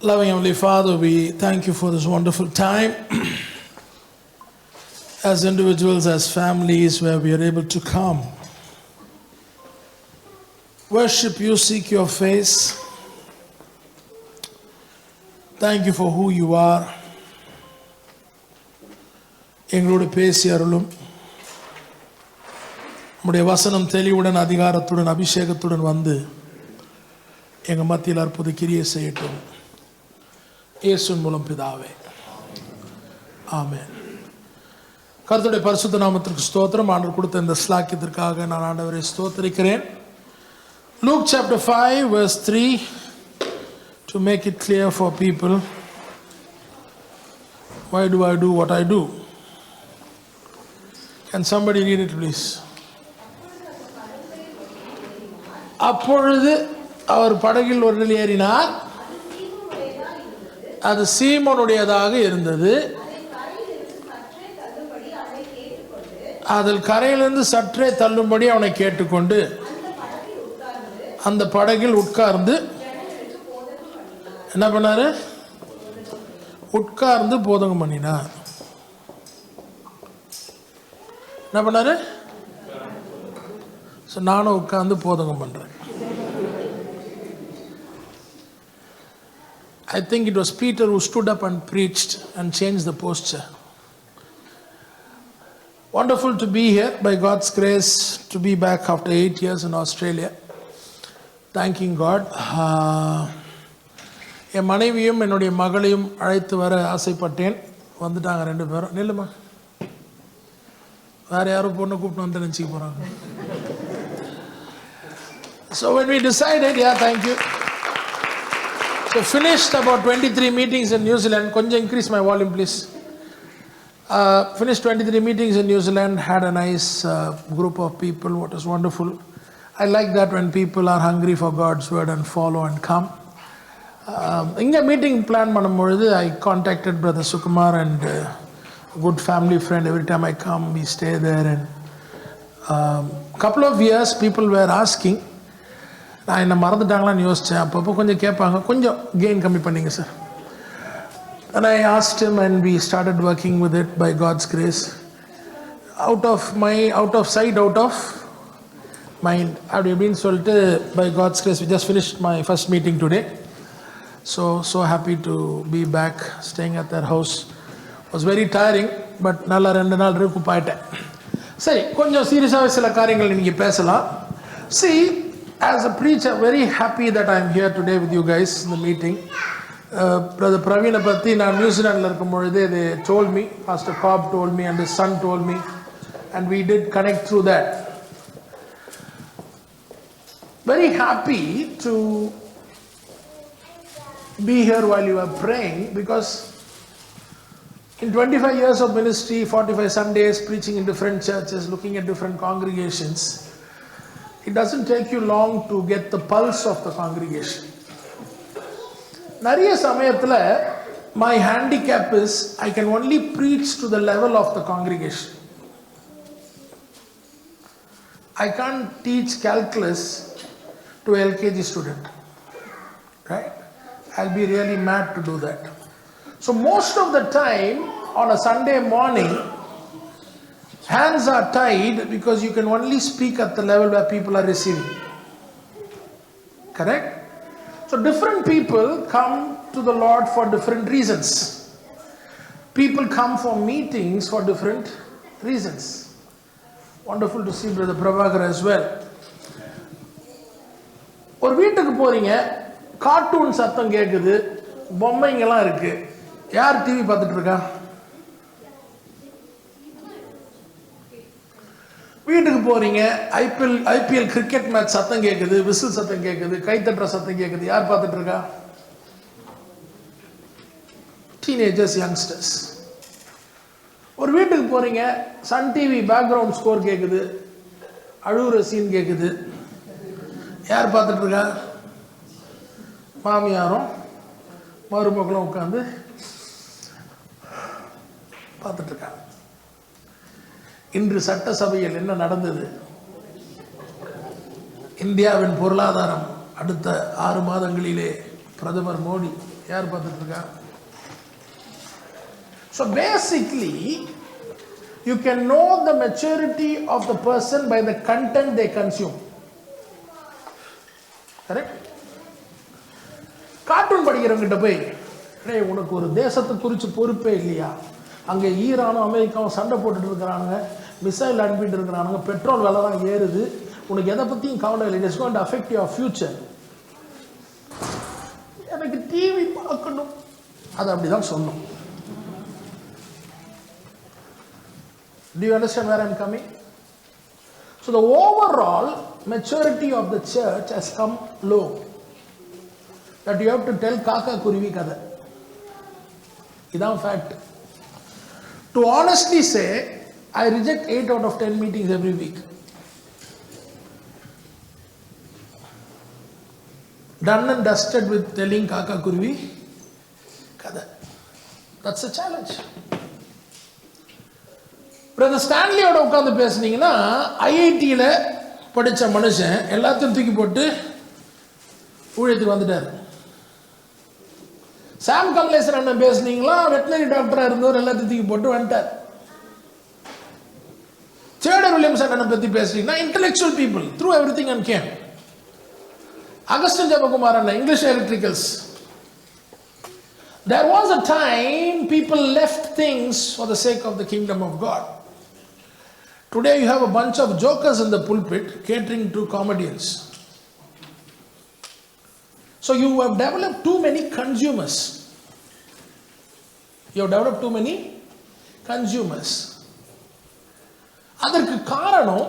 Loving Heavenly Father, we thank you for this wonderful time as individuals, as families, where we are able to come, worship you, seek your face. Thank you for who you are. எங்களோடு பேசி அருளும். உம்முடைய வசனம் தெளிவுடன், அதிகாரத்துடன், அபிஷேகத்துடன் வந்து எங்கள் மத்தியில் அற்புத கிரியை செய்யட்டும். இயேசுவின் மூலம் பிதாவே, ஆமென். கர்த்தருடைய பரிசுத்த நாமத்திற்கு ஸ்தோத்திரம். ஆண்டவர் கொடுத்த இந்த ஸ்லாக்கியத்திற்காக நான் ஆண்டவரை ஸ்தோத்திரிக்கிறேன். Luke chapter 5 verse 3, to make it clear for people, why do I do what I do? Can somebody read it please? அப்பொழுது அவர் படகில் ஒரு நிலை ஏறினார். அது சீமோனுடையதாக இருந்தது. அதில் கரையிலிருந்து சற்றே தள்ளும்படி அவனை கேட்டுக்கொண்டு அந்த படகில் உட்கார்ந்து என்ன பண்ணாரு? உட்கார்ந்து போதகம் பண்ணினார். என்ன பண்ணாரு? நானும் உட்கார்ந்து போதகம் பண்றேன். I think it was Peter who stood up and preached and changed the posture. Wonderful to be here, by God's grace, to be back after 8 years in Australia. Thanking God. என் மனைவியும் என்னுடைய மகளையும் அழைத்து வர ஆசைப்பட்டேன். வந்துட்டாங்க ரெண்டு பேரும். நில்லுமா, வேற யாரும் பொண்ணு கூப்பிட்டு வந்து நினச்சிக்க போகிறாங்க. So when we decided, thank you. So finished about 23 meetings in New Zealand. Konja increase my volume please. Finished 23 meetings in New Zealand. Had a nice group of people. What was wonderful. I like that when people are hungry for God's word and follow and come. Inga meeting plan பண்ணும்போது I contacted Brother Sukumar and a good family friend. Every time I come, we stay there. And couple of years people were asking, நான் என்ன மறந்துட்டாங்களான்னு யோசித்தேன். அப்பப்போ கொஞ்சம் கேட்பாங்க, கொஞ்சம் gain கம்மி பண்ணிங்க sir. And I asked him and we started working with it by God's grace. Out of sight, out of mind. அப்படி எப்படின்னு சொல்லிட்டு by God's grace we just finished my first meeting today. So happy to be back staying at their house. Was very tiring, but நல்லா 2 நாள் இருக்கு போயிட்டேன். சரி, கொஞ்சம் சீரியஸாக சில காரியங்கள் இன்னைக்கு பேசலாம். See, as a preacher, very happy that I am here today with you guys in the meeting. Brother Praveen பத்தி நான் நியூசிலாண்டில் இருக்கும் பொழுதே they told me, Pastor Cobb told me and his son told me, and we did connect through that. Very happy to be here while you are praying, because in 25 years of ministry, 45 Sundays, preaching in different churches, looking at different congregations, it doesn't take you long to get the pulse of the congregation. நிறைய சமயத்தில் my handicap is I can only preach to the level of the congregation. I can't teach calculus to a LKG student, right? I'll be really mad to do that. So most of the time on a Sunday morning, hands are tied because you can only speak at the level where people are receiving. Correct? So different people come to the Lord for different reasons. People come for meetings for different reasons. Wonderful to see Brother Prabhakar as well. ஒரு வீட்டுக்கு போறீங்க, cartoon சத்தம் கேட்குது, பொம்மைங்கெல்லாம் இருக்கு. யார் TV பார்த்துட்டு இருக்கா? வீட்டுக்கு போறீங்க, ஐபிஎல் கிரிக்கெட் மேட்ச் சத்தம் கேட்குது, விசில் சத்தம் கேட்குது, கைத்தட்டுற சத்தம் கேட்குது. யார் பார்த்துட்டு இருக்கா? Teenagers, youngsters. ஒரு வீட்டுக்கு போறீங்க, சன் டிவி பேக்ரவுண்ட் ஸ்கோர் கேட்குது, அழுகுற சீன் கேட்குது. யார் பார்த்துட்டு இருக்கா? மாமியாரும் மருமகளும் உட்காந்து பார்த்துட்டு இருக்காங்க. இன்று சட்டசபையில் என்ன நடந்தது? இந்தியாவின் பொருளாதாரம் அடுத்த 6 மாதங்களிலே பிரதமர் மோடி யார் பார்த்துட்டு இருக்கா? So basically, you can know the maturity of the person by the content they consume. Correct? Cartoon படிக்கிறவங்கிட்ட போய், உனக்கு ஒரு தேசத்தை குறித்து பொறுப்பே இல்லையா? அங்கே ஈரானும் அமெரிக்காவும் சண்டை போட்டுட்டு இருக்கிறானுங்க, மிசைல் அனுப்பிட்டு இருக்கிறானுங்க, பெட்ரோல் விலை தான் ஏறுது, உனக்கு எதை பற்றியும் கவலை இல்லை, it is going to affect your future. எனக்கு டிவி பார்க்கணும், அது அப்படிதான் சொன்னோம். Do you understand where I am coming? So the overall maturity of the church has come low. That you have to tell Kaka Kuruvi Kada. Idan fact. To honestly say, I reject 8 out of 10 meetings every week. Done and dusted with telling Kaka Kuruvi Kada. That's a challenge. Brother ஸ்டான்லியோட உட்காந்து பேசுனீங்கன்னா ஐஐடியில் படித்த மனுஷன் எல்லாத்தையும் தூக்கி போட்டு ஊழியத்துக்கு வந்துட்டார். சாம் கமலேசன் அண்ணன் பேசுனீங்களா, வெட்டினரி டாக்டராக இருந்தவர் எல்லாத்தையும் தூக்கி போட்டு வந்துட்டார். சேடர் வில்லியம்ஸ் அண்ணனை பற்றி பேசுனீங்கன்னா intellectual people through everything and came. Augustine Jebakumar அண்ணன் English electricals. There was a time people left things for the sake of the kingdom of God. Today you have a bunch of jokers in the pulpit catering to comedians. So you have developed too many consumers. You have developed too many consumers. அதற்கு காரணம்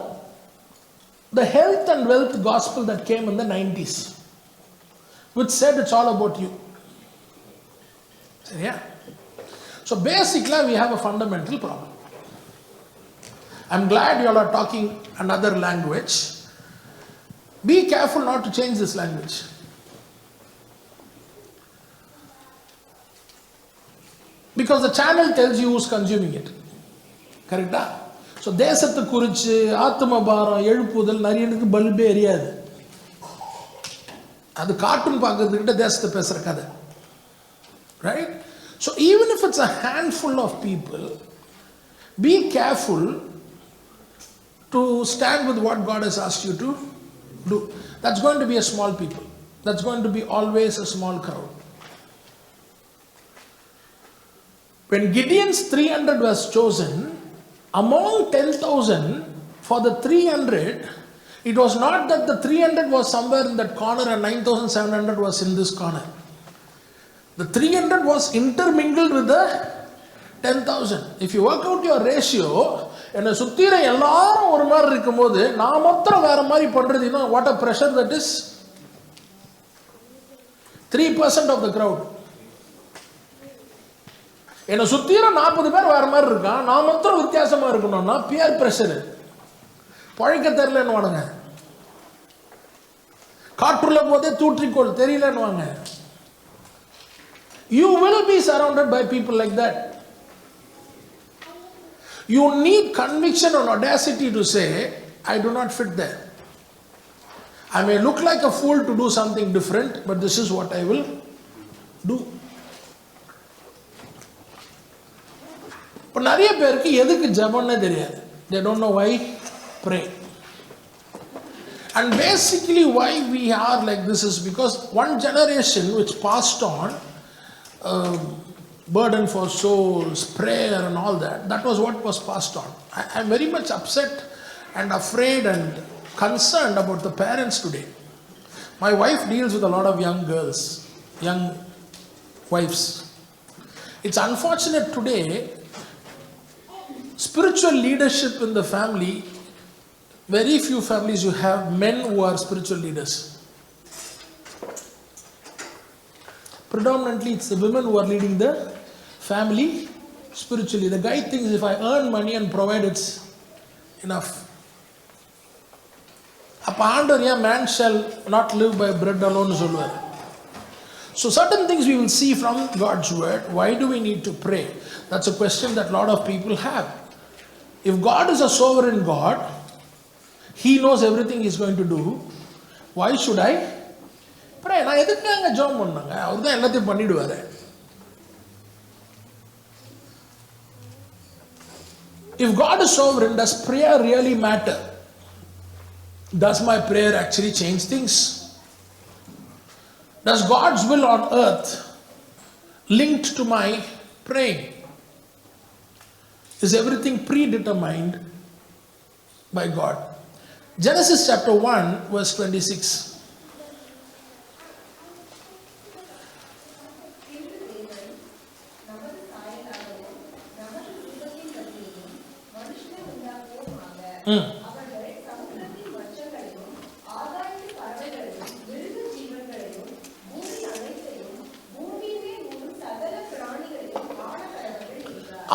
the health and wealth gospel that came in the 90s, which said it's all about you. Yeah. So basically we have a fundamental problem. I'm glad you all are talking another language. Be careful not to change this language. Because the channel tells you who's consuming it. Correct? So தேசத்தை குறித்து ஆத்ம பாரம் எழுப்புதல் நிறையனுக்கு பல்பே எரியாது. அது cartoon பார்க்கறதுக்கிட்ட தேசத்தை பேசுகிற கதை. Right? So even if it's a handful of people, be careful to stand with what God has asked you to do. That's going to be a small people. That's going to be always a small crowd. When Gideon's 300 was chosen, among 10,000, for the 300, it was not that the 300 was somewhere in that corner and 9,700 was in this corner. The 300 was intermingled with the 10,000. If you work out your ratio, என்னை சுத்திர எல்லாரும் ஒரு மாதிரி இருக்கும் போது நான் மாத்திரம் வேற மாதிரி பண்றதுன்னா what a pressure that is. 3% of the crowd. என்னை சுத்திர 40 பேர் வேற மாதிரி இருக்கான், நான் மாத்திரம் வித்தியாசமா இருக்கணும்னா பியர் பிரஷர். பழைக்க தெரியலன்னு வாங்க, காற்றுள்ள போதே தூற்றிக்கோள் தெரியலன்னு வாங்க. You will be surrounded by people like that. You need conviction and audacity to say, I do not fit there. I may look like a fool to do something different, but this is what I will do. இப்போ நிறைய பேருக்கு எதுக்கு ஜெபம்னே தெரியாது. They don't know why pray. And basically why we are like this is because one generation which passed on burden for souls, prayer and all that, that was what was passed on. I'm very much upset and afraid and concerned about the parents today. My wife deals with a lot of young girls, young wives. It's unfortunate today, spiritual leadership in the family, very few families you have men who are spiritual leaders. Predominantly it's the women who are leading the family spiritually. The guy thinks if I earn money and provide, it's enough. அப்ப ஆண்டவர் ஏன் man shall not live by bread alone சொல்வார். So certain things we will see from God's word. Why do we need to pray? That's a question that a lot of people have. If God is a sovereign God, He knows everything He's going to do, why should I pray. நான் எதுக்காக ஜெபம் பண்ணாங்க? அவர் தான் எல்லாத்தையும் பண்ணிடுவாரு. If God is sovereign, does prayer really matter? Does my prayer actually change things? Does God's will on earth linked to my praying? Is everything predetermined by God? Genesis chapter 1 verse 26.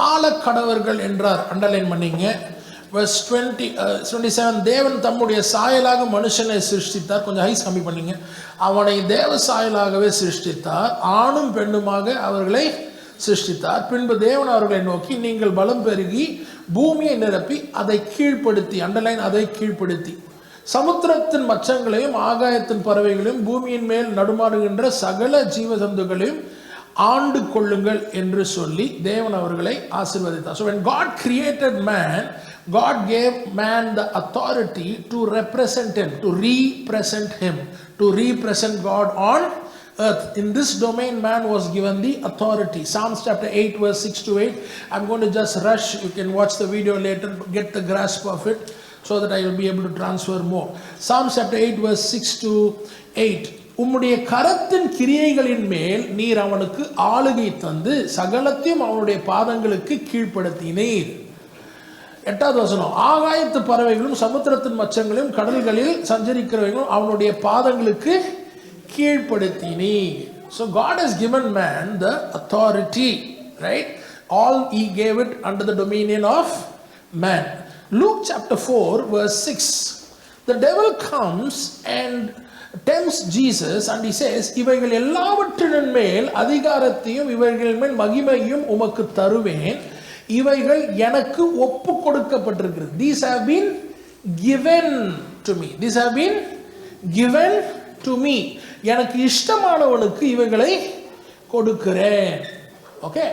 ஆளக்கடவர்கள் என்றார். Underline பண்ணீங்க. verse 27 தேவன் தம்முடைய சாயலாக மனுஷனை சிருஷ்டித்தார். கொஞ்சம் highs கம்மி பண்ணீங்க. அவனை தேவ சாயலாகவே சிருஷ்டித்தார், ஆணும் பெண்ணுமாக அவர்களை சிருஷ்டித்தார். பின்பு தேவன் அவர்களை நோக்கி, நீங்கள் பலம் பெருகி பூமியை நிரப்பி அதை கீழ்ப்படுத்தி, அண்டர்லைன் அதை கீழ்ப்படுத்தி, சமுத்திரத்தின் மச்சங்களையும் ஆகாயத்தின் பறவைகளையும் பூமியின் மேல் நடுமாறுகின்ற சகல ஜீவசந்துகளையும் ஆண்டு கொள்ளுங்கள் என்று சொல்லி தேவன் அவர்களை ஆசீர்வதித்தார். So when God created man, God gave man the authority to represent him, to represent him, to represent God on earth. In this domain man was given the authority. Psalms chapter 8 verse 6 to 8. I'm going to just rush. You can watch the video later, get the grasp of it so that I will be able to transfer more. Psalms chapter 8 verse 6 to 8. உம்முடைய கரத்தின் கிரியைகளின் மேல் நீர் அவனுக்கு ஆளுகை தந்து சகலத்தையும் அவனுடைய பாதங்களுக்கு கீழ்ப்படுத்தினீர். 8வது வசனம், ஆகாயத்து பறவைகளும் சமுத்திரத்தின் மச்சங்களையும் கடல்களில் சஞ்சரிக்கிறவைகளும் அவனுடைய பாதங்களுக்கு கீழ்ப்படுத்தினீர். So God has given man the authority, right? All he gave it under the dominion of man. Luke chapter 4 verse 6. The devil comes and tempts Jesus and he says, இவைகள் எல்லாவற்றின் மேல் அதிகாரத்தையும் இவைகள் மேல் மகிமையும் உமக்கு தருவேன், இவைகள் எனக்கு ஒப்பு கொடுக்கப்பட்டிருக்கிறது. These have been given to me. These have been given to me. எனக்கு இஷ்டமானவனுக்கு இவைகளை கொடுக்கிறேன். Okay.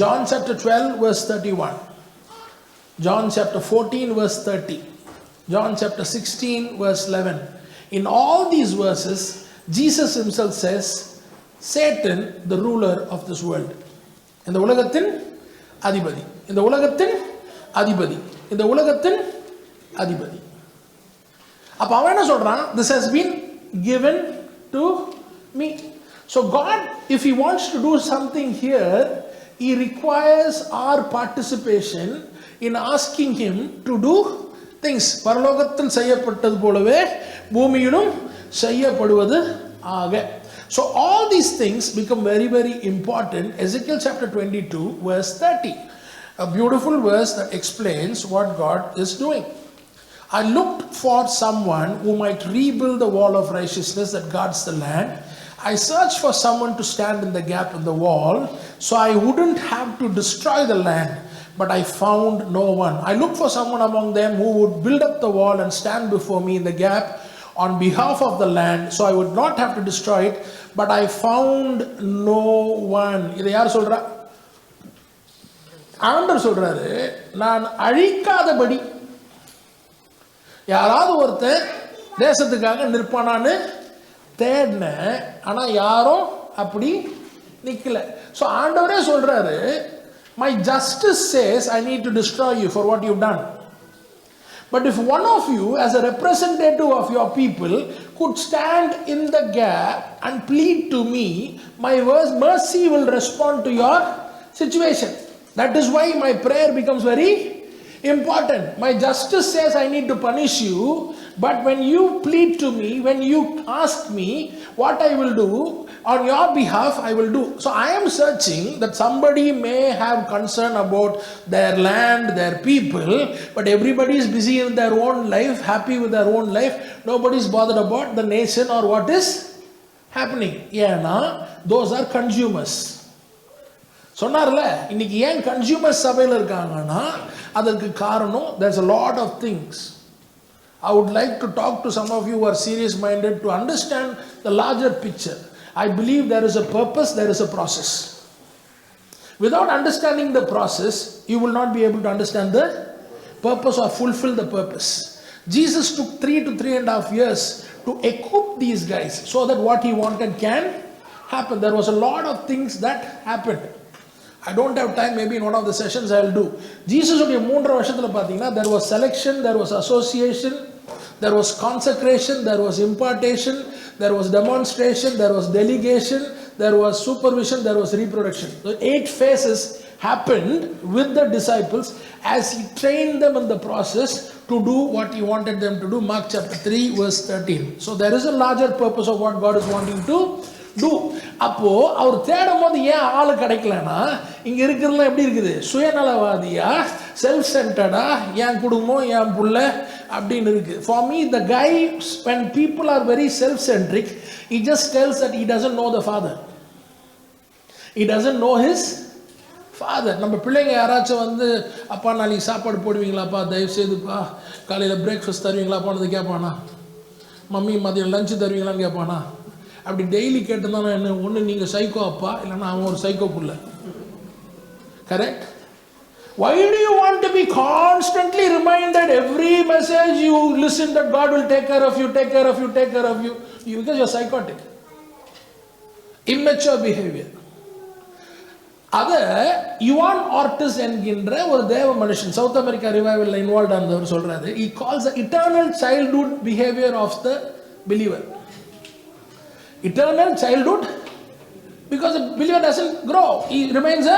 John chapter 12 verse 31. John chapter 14 verse 30. John chapter 16 verse 11. In all these verses, Jesus himself says, Satan, the ruler of this world. இந்த உலகத்தின் அதிபதி, இந்த உலகத்தின் அதிபதி, இந்த உலகத்தின் அதிபதி. அப்ப அவன் என்ன சொல்றான்? This has been given to me. So God, if he wants to do something here, he requires our participation in asking him to do things. பரலோகத்தில் செய்யப்பட்டது போலவே பூமியிலும் செய்யப்படுவது ஆக. So all these things become very very important. Ezekiel chapter 22 verse 30, a beautiful verse that explains what God is doing. I looked for someone who might rebuild the wall of righteousness that guards the land. I searched for someone to stand in the gap in the wall so I wouldn't have to destroy the land, but I found no one. I looked for someone among them who would build up the wall and stand before me in the gap on behalf of the land so I would not have to destroy it, but I found no one. இதை யார் சொல்றா? ஆண்டவர் சொல்றாரு, நான் அழிக்காதபடி யாராவது ஒருத்தன் தேசத்துக்காக நிற்பானான்னு தேடினேன், ஆனா யாரும் அப்படி நிக்கல. ஸோ ஆண்டவரே சொல்றாரு, my justice says I need to destroy you for what you've done. But if one of you, as a representative of your people, could stand in the gap and plead to me, my mercy will respond to your situation. That is why my prayer becomes very important. My justice says I need to punish you, but when you plead to me, when you ask me what I will do on your behalf, I will do. So I am searching that somebody may have concern about their land, their people, but everybody is busy in their own life, happy with their own life. Nobody is bothered about the nation or what is happening. ஏன்னா those are consumers. சொன்னார்ல, இன்னைக்கு ஏன் consumers சபையில் இருக்காங்கன்னா அதற்கு காரணம் there's a lot of things. I would like to talk to some of you who are serious minded to understand the larger picture. I believe there is a purpose, there is a process. Without understanding the process, you will not be able to understand the purpose or fulfill the purpose. Jesus took 3 to 3.5 years to equip these guys so that what he wanted can happen. There was a lot of things that happened. I don't have time, maybe in one of the sessions I will do. Jesus உடைய 3 வருஷத்துல பாத்தீங்கன்னா there was selection, there was association, there was consecration, there was impartation, there was demonstration, there was delegation, there was supervision, there was reproduction. So 8 phases happened with the disciples as he trained them in the process to do what he wanted them to do. Mark chapter 3 verse 13. So there is a larger purpose of what God is wanting to do. அப்போ அவர் தேடும் போது ஏன் ஆளு கிடைக்கலனா இங்க இருக்கிறதுலாம் எப்படி இருக்குது, சுயநலவாதியா, செல்ஃப் சென்டர்டா, என் குடும்பம் என் புள்ள அப்படின்னு இருக்கு. For me the guy, when people are very self centric, he just tells that he doesn't know the father, he doesn't know his father. நம்ம பிள்ளைங்க யாராச்சும் வந்து அப்பா நாளைக்கு சாப்பாடு போடுவீங்களாப்பா, தயவு செய்துப்பா காலையில் பிரேக்ஃபாஸ்ட் தருவீங்களாப்பான்னு கேட்பானா, மம்மி மதியம் லஞ்சு தருவீங்களான்னு கேட்பானா? அப்படி டெய்லி கேட்டிருந்தாலும் என்ன, ஒன்று நீங்கள் சைக்கோ அப்பா, இல்லைன்னா அவன் ஒரு சைக்கோ புள்ள. Correct? Why do you want to be constantly reminded every message you listen that God will take care of you, take care of you, take care of you? Because you're psychotic. Immature behavior. அத Yuan ஆர்டிஸ் என்கின்ற ஒரு தேவ மனுஷன் south America ரிவைவல்ல involve ஆனவர் சொல்றாரு, he calls the eternal childhood behavior of the believer. Eternal childhood, because the believer doesn't grow, he remains a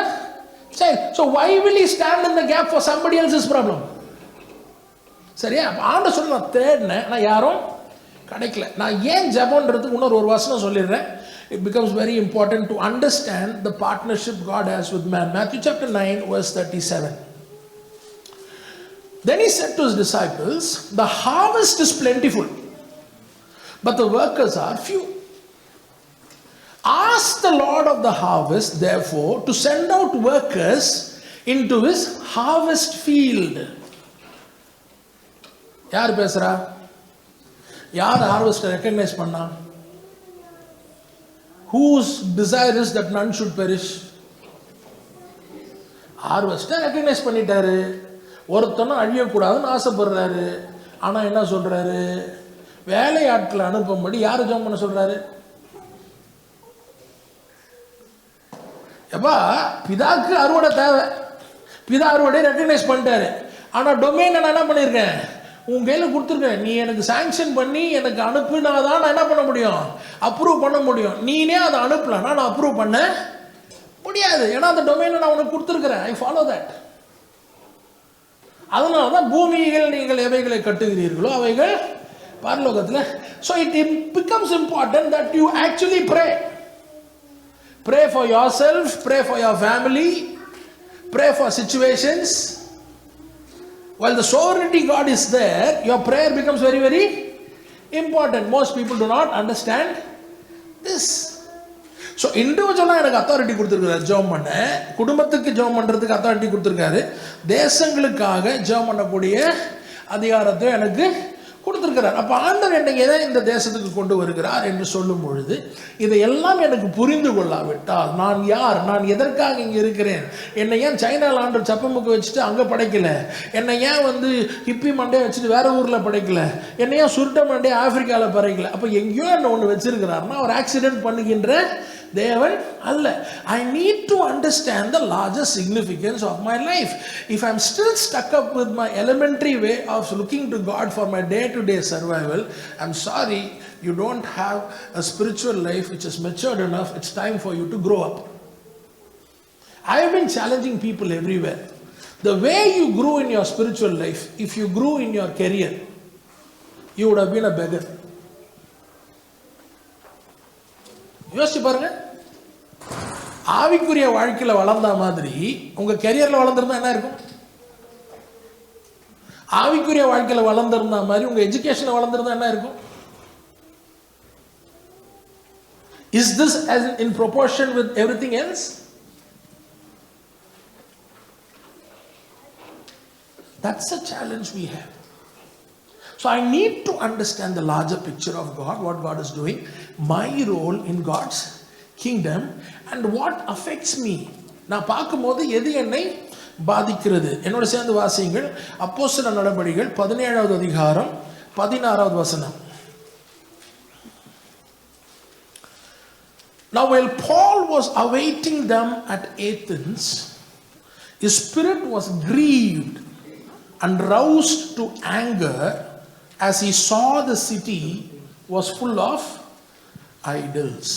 child. So why will he stand in the gap for somebody else's problem? சரியா? ஆண்டவர் சொல்ல நான் தேடினேன், நான் யாரும் கிடைக்கல. நான் ஏன் ஜெபம்ன்றதுக்கு இன்னொரு ஒரு வசனம் சொல்லிடுறேன். It becomes very important to understand the partnership God has with man. Matthew chapter 9 verse 37. Then he said to his disciples, the harvest is plentiful, but the workers are few. Ask the Lord of the harvest, therefore, to send out workers into his harvest field. யார் பேசுறா? யார் harvest recognize பண்ணா? Whose desire is that none should perish? Harvest recognize பண்ணிட்டாரு. ஒருத்தனும் அழியக்கூடாதுன்னு ஆசைப்படுறாரு. ஆனா என்ன சொல்றாரு? வேலையாட்களை அனுப்பும்படி யாரு ஜெபம் பண்ண சொல்றாரு? எப்பா பிதாக்கு அறுவடை தேவை, பிதா அறுவடை ரெக்கக்னைஸ் பண்ணிட்டாரு. ஆனால் டொமைன் நான் என்ன பண்ணியிருக்கேன், உன் கையில் கொடுத்துருக்கேன், நீ எனக்கு சாங்ஷன் பண்ணி எனக்கு அனுப்புனா தான் நான் என்ன பண்ண முடியும், அப்ரூவ் பண்ண முடியும். நீனே அதை அனுப்பலன்னா நான் அப்ரூவ் பண்ண முடியாது. ஏன்னா அந்த டொமைனை நான் உனக்கு கொடுத்துருக்கிறேன். I follow that. அதனால தான் பூமியில் நீங்கள் எவைகளை கட்டுகிறீர்களோ அவைகள் பரலோகத்தில். So it becomes important that you actually pray. Pray for yourself, pray for your family, pray for situations. While the sovereignty God is there, your prayer becomes very, very important. Most people do not understand this. So இண்டிவிஜுவலாக எனக்கு authority கொடுத்துருக்காரு ஜெபம் பண்ண, குடும்பத்துக்கு ஜெபம் பண்ணுறதுக்கு authority கொடுத்துருக்காரு, தேசங்களுக்காக ஜெபம் பண்ணக்கூடிய அதிகாரத்தை எனக்கு கொடுத்துருக்கிறார். அப்போ ஆண்டவர் என்னை எதை இந்த தேசத்துக்கு கொண்டு வருகிறார் என்று சொல்லும் பொழுது இதையெல்லாம் எனக்கு புரிந்து கொள்ளாவிட்டால் நான் யார், நான் எதற்காக இங்கே இருக்கிறேன், என்னை ஏன் சைனாவில் ஆண்டவர் சப்பமுக்கு வச்சுட்டு அங்கே படைக்கல, என்னை ஏன் வந்து ஹிப்பி மண்டே வச்சுட்டு வேற ஊரில் படைக்கல, என்னை ஏன் சுருட்ட மண்டே ஆப்பிரிக்காவில் படைக்கல, அப்போ எங்கேயோ என்ன ஒன்று வச்சிருக்கிறாருன்னா அவர் ஆக்சிடென்ட் பண்ணுகின்ற தேவன் அல்ல. I need to understand the larger significance of my life. If I'm still stuck up with my elementary way of looking to God for my day-to-day survival, I'm sorry, you don't have a spiritual life which is matured enough. It's time for you to grow up. I have been challenging people everywhere. The way you grew in your spiritual life, if you grew in your career, you would have been a beggar. யோசிச்சு பாருங்க. ஆவிக்குரிய வாழ்க்கையில் வளர்ந்த மாதிரி உங்க கெரியர்ல வளர்ந்துருந்தா என்ன இருக்கும்? ஆவிக்குரிய வாழ்க்கையில் வளர்ந்திருந்த மாதிரி உங்க எஜுகேஷன்ல வளர்ந்திருந்தா என்ன இருக்கும்? Is this as in proportion with everything else? That's a challenge we have. So I need to understand the larger picture of God, what God is doing, my role in God's kingdom, and what affects me. நான் பார்க்கும்போது எது என்னை பாதிக்கிறது. என்னோட சேர்ந்து வாசியுங்கள். அப்போஸ்தலர் நடபடிகள் 17வது அதிகாரம் 16வது வசனம். Now while Paul was awaiting them at Athens, his spirit was grieved and roused to anger as he saw the city was full of idols.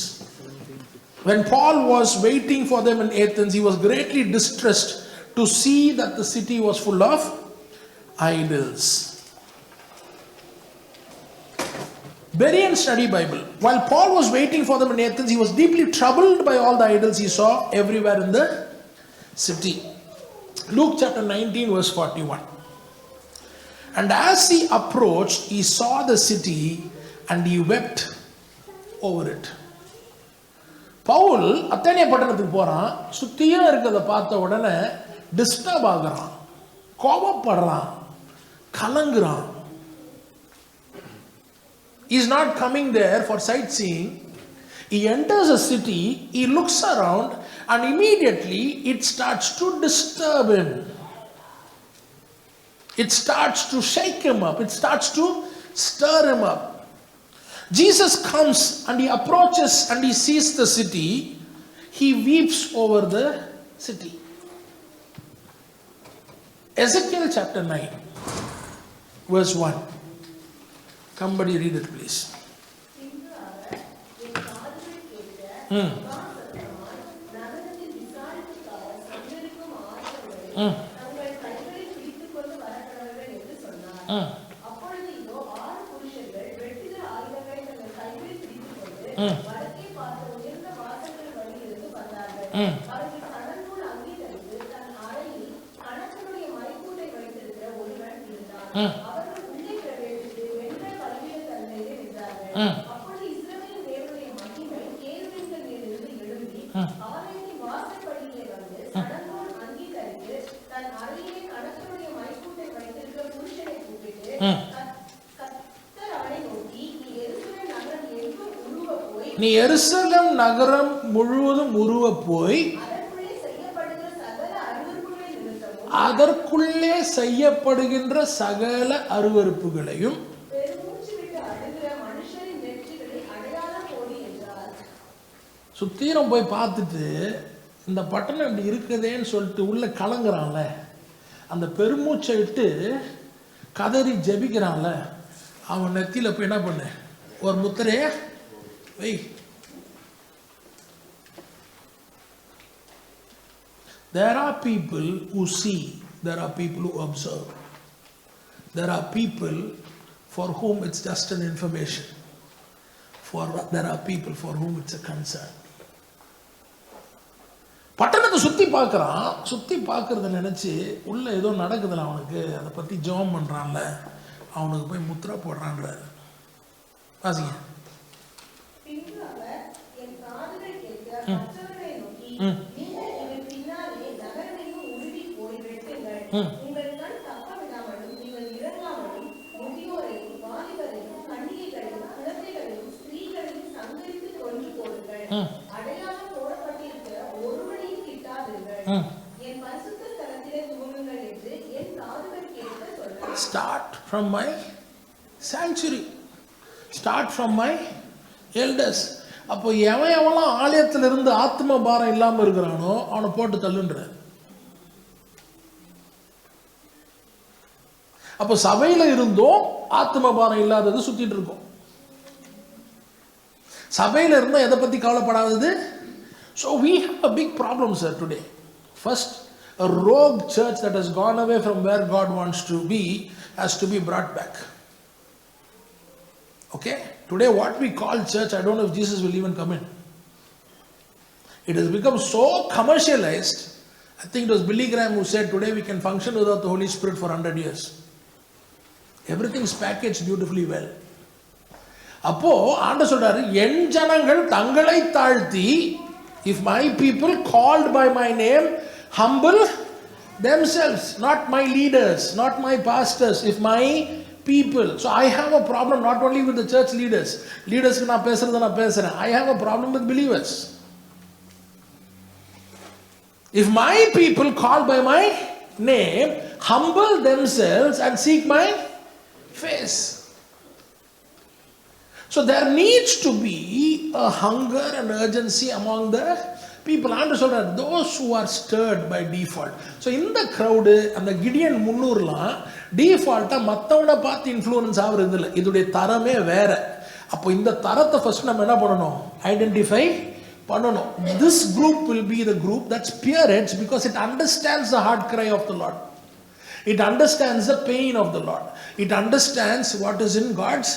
When Paul was waiting for them in Athens, he was greatly distressed to see that the city was full of idols. Berean study Bible. While Paul was waiting for them in Athens, he was deeply troubled by all the idols he saw everywhere in the city. Luke chapter 19 verse 41. And as he approached, he saw the city and he wept over it. Pavul அத்தேனியா பட்டணத்துக்கு போறான். சுத்தியும் இருக்கிறத பார்த்த உடனே disturb ஆகுறான், கோபப்படுறான், கலங்குறான். He is not coming there for sightseeing. He enters a city, he looks around, and immediately it starts to disturb him. It starts to shake him up. It starts to stir him up. Jesus comes and he approaches and he sees the city. He weeps over the city. Ezekiel chapter 9 verse 1. Somebody read it please. நீ எருசலேம் நகரம் முழுவதும் உருவ போய் அதற்குள்ளே செய்யப்படுகின்ற சகல அருவருப்புகளையும் சுத்தீரம் போய் பார்த்துட்டு இந்த பட்டணம் இப்படி இருக்குதேன்னு சொல்லிட்டு உள்ள கலங்குறான்ல, அந்த பெருமூச்சை விட்டு கதறி ஜெபிக்கிறான்ல, அவன் நெத்தியில போய் என்ன பண்ணு, ஒரு முத்திரைய வை. There are people who see, there are people who observe, there are people for whom it's just an information, there are people for whom it's a concern. பட்டணத்தை சுத்தி பார்க்கறான், சுத்தி பார்க்கறத நினைச்சு உள்ள ஏதோ நடக்குதுல அவனுக்கு, அதை பத்தி ஜெபம் பண்றான்ல, அவனுக்கு போய் முத்திரை போடுறான்றாரு. வாசிங்க. Start from my sanctuary, start from my elders. அப்போ எவன் எவெல்லாம் ஆலயத்தில் இருந்து ஆத்ம பாரம் இல்லாம இருக்கிறானோ அவனை போட்டு தள்ளுன்ற. அப்போ சபையில இருந்தோம் ஆத்ம பாரம் இல்லாதது சுத்திட்டு இருக்கும். சபையில இருந்தா எதை பத்தி கவலைப்படாதது. So we have a big problem, sir, today. First, a rogue church that has gone away from where God wants to be has to be brought back. Okay? Today what we call church, I don't know if Jesus will even come in. It has become so commercialized. I think it was Billy Graham who said today we can function without the Holy Spirit for 100 years. Everything is packaged beautifully well. அப்போ ஆண்டவர் சொல்றாரு, என் ஜனங்கள் தங்களை தாழ்த்தி, if my people called by my name humble themselves, not my leaders, not my pastors, if my people. So I have a problem not only with the church leaders. Leaders ku na pesradha na pesren. I have a problem with believers. If my people called by my name humble themselves and seek my face. So there needs to be a hunger and urgency among the people. And so those who are stirred by default. So in the crowd and the Gideon 300 default மத்தவன பார்த்து influence ஆகுறது இல்லை. இதோடைய தரமே வேற. அப்போ இந்த தரத்தை first நம்ம என்ன பண்ணணும்? ஐடென்டிஃபை பண்ணணும். This group will be the group that spearheads because it understands the heart cry of the Lord. It understands the pain of the Lord. It understands what is in God's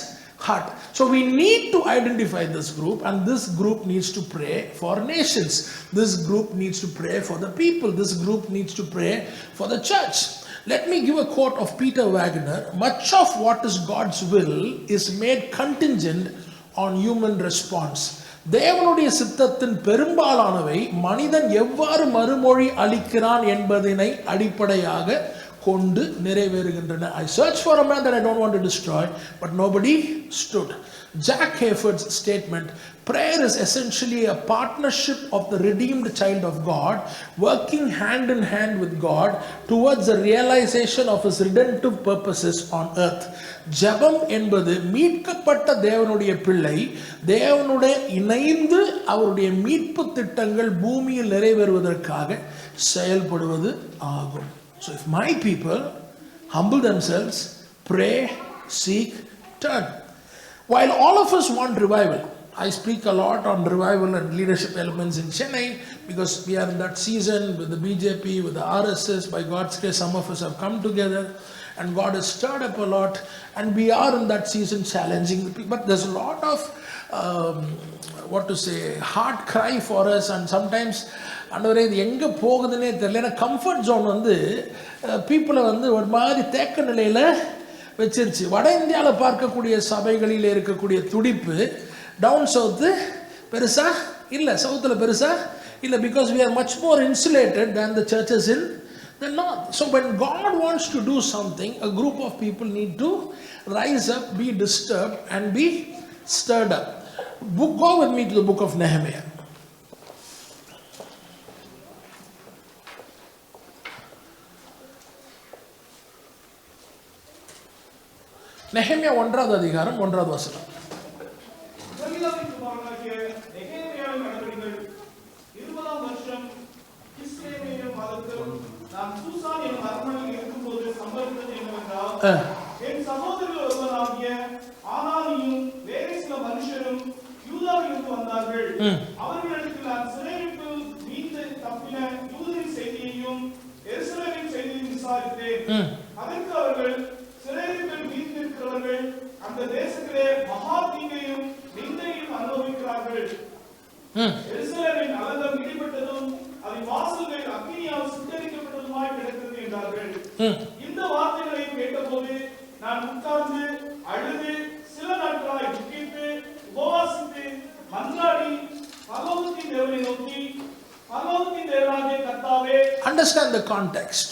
heart. So we need to identify this group, and this group needs to pray for nations. This group needs to pray for the people. This group needs to pray for the church. Let me give a quote of Peter Wagner. Much of what is God's will is made contingent on human response. தேவனுடைய சித்தத்தின் பெரும்பாலானவை மனிதன் எவ்வாறு மறுமொழி அளிக்கிறான் என்பதனை அடிப்படையாக கொண்டு நிறைவேறுகின்றன. I searched for a man that I don't want to destroy, but nobody stood. Jack Hayford's statement, prayer is essentially a partnership of the redeemed child of God working hand in hand with God towards the realization of his redemptive purposes on earth. ஜெபம் என்பது மீட்கப்பட்ட தேவனுடைய பிள்ளை தேவனுடைய இணைந்து அவருடைய மீட்பு திட்டங்கள் பூமியில் நிறைவேறுவதற்காக செயல்படுவது ஆகும். So if my people humble themselves, pray, seek, turn. While all of us want revival, I speak a lot on revival and leadership elements in Chennai because we are in that season with the BJP, with the RSS. By God's grace, some of us have come together and God has stirred up a lot, and we are in that season challenging the people. But there's a lot of heart cry for us, and sometimes அண்டவரே இது எங்கே போகுதுன்னே தெரியல. ஏன்னா comfort zone வந்து பீப்புளை வந்து ஒரு மாதிரி தேக்க நிலையில் வச்சிருச்சு. வட இந்தியாவில் பார்க்கக்கூடிய சபைகளில் இருக்கக்கூடிய துடிப்பு டவுன் சவுத்து பெருசா இல்லை, சவுத்தில் பெருசா இல்லை. Because we are much more insulated than the churches in the north. So when God wants to do something, a group of people need to rise up, be disturbed and be stirred up. Go with me to the book of Nehemiah. நெகேமியா 1வது அதிகாரம் 1வது வசனம். என் சகோதரர்கள் ஒருவனாகிய ஆனானியும் வேறு சில மனுஷரும் யூதாவிலிருந்து வந்தார்கள். அவர்களிடத்தில் நான் சிறையிருப்பில் மீண்டு தப்பின யூதரின் செய்தியையும் எருசலேமின் செய்தியையும் விசாரித்தேன். அதற்கு அவர்கள், சிறையிருப்பில் மீண்டிருக்கிறவர்கள் அந்த தேசத்திலே மகா தீங்கையும் நிந்தையும் அனுபவிக்கிறார்கள். எருசலேமின் அலங்கம் இடிபட்டதும் அதன் வாசல்கள் அக்கினியால் சுட்டரிக்கப்பட்டதுமாய் கிடக்கிறது என்றார்கள். இந்த வார்த்தைகளை கேட்டபோது நான் உட்கார்ந்து அழுது சில நாட்களாய் துக்கித்து உபவாசித்து மன்றாடி பரலோகத்தின் தேவனை நோக்கி, பரலோகத்தின் தேவனாகிய கர்த்தாவே. Understand the context.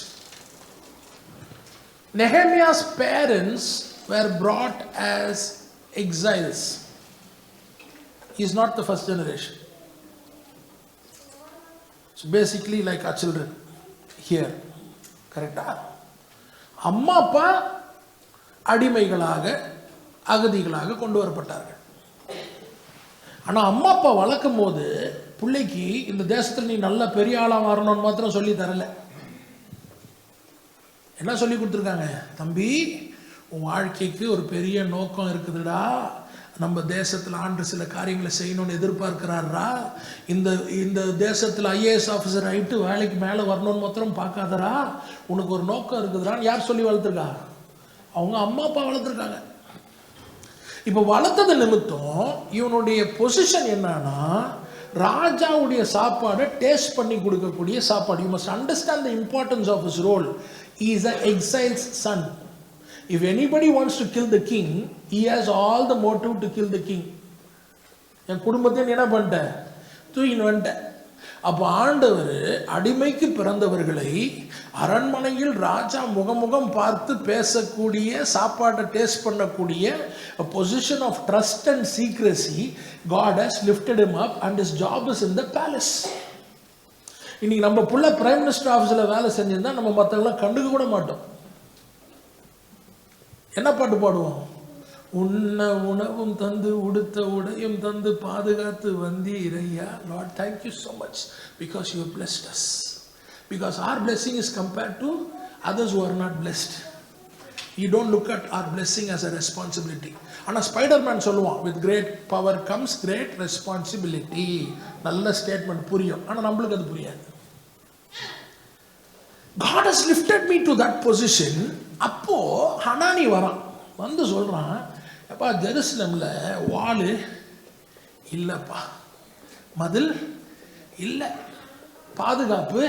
Nehemiah's parents were brought as exiles. He is not the first generation. So basically like our children here. Correct? அம்மா அப்பா அடிமைகளாக அகதிகளாக கொண்டு வரப்பட்டார்கள். ஆனால் அம்மா அப்பா வளர்க்கும் போது பிள்ளைக்கு இந்த தேசத்தில் நீ நல்ல பெரிய ஆளாக வரணும்னு மாத்திரம் சொல்லி தரல. என்ன சொல்லி கொடுத்துருக்காங்க? தம்பி, உன் வாழ்க்கைக்கு ஒரு பெரிய நோக்கம் இருக்குதுடா, நம்ம தேசத்தில் ஆண்டு சில காரியங்களை செய்யணும்னு எதிர்பார்க்கிறாரா, இந்த தேசத்தில் ஐஏஎஸ் ஆஃபீஸர் ஆகிட்டு வேலைக்கு மேலே வரணும்னு மாத்திரம் பார்க்காதரா, உனக்கு ஒரு நோக்கம் இருக்குதுடான்னு யார் சொல்லி வளர்த்துருக்கா? அவங்க அம்மா அப்பா வளர்த்துருக்காங்க. இப்போ வளர்த்தது நிமித்தம் இவனுடைய பொசிஷன் என்னன்னா, ராஜாவுடைய சாப்பாடை டேஸ்ட் பண்ணி கொடுக்கக்கூடிய சாப்பாடு. You must understand the importance of his role. He is an exile's son. If anybody wants to kill the king, he has all the motive to kill the king. என் குடும்பத்தை என்ன பண்ணிட்ட? தூக்கின்னு வந்துட்ட. அப்போ ஆண்டவர் அடிமைக்கு பிறந்தவர்களை அரண்மனையில் ராஜா முகமுகம் பார்த்து பேசக்கூடிய, சாப்பாட்டை டேஸ்ட் பண்ணக்கூடிய a position of trust and secrecy, God has lifted him up and his job is in the palace. இன்னைக்கு நம்ம புள்ள பிரைம் மினிஸ்டர் ஆஃபீஸில் வேலை செஞ்சிருந்தா நம்ம மற்றவங்களாம் கண்டுக்க கூட மாட்டோம். என்ன பாட்டு பாடுவோம்? உண்ண உணவும் தந்து உடுத்த உடையும் தந்து பாதுகாத்து வந்தீரையா. Lord, thank you so much because you have blessed us. Because our blessing is compared to others who are not blessed. You don't look at our blessing as a responsibility. ஆனால் ஸ்பைடர்மேன் சொல்லுவான், with great power comes great responsibility. நல்ல statement புரியும், ஆனால் நம்மளுக்கு அது புரியாது. God has lifted me to that position. அப்போ ஹனானி வரான், வந்து சொல்றான், அப்பா ஜெருசலம்ல வாள் இல்லைப்பா, மதில் இல்லை, பாதுகாப்பு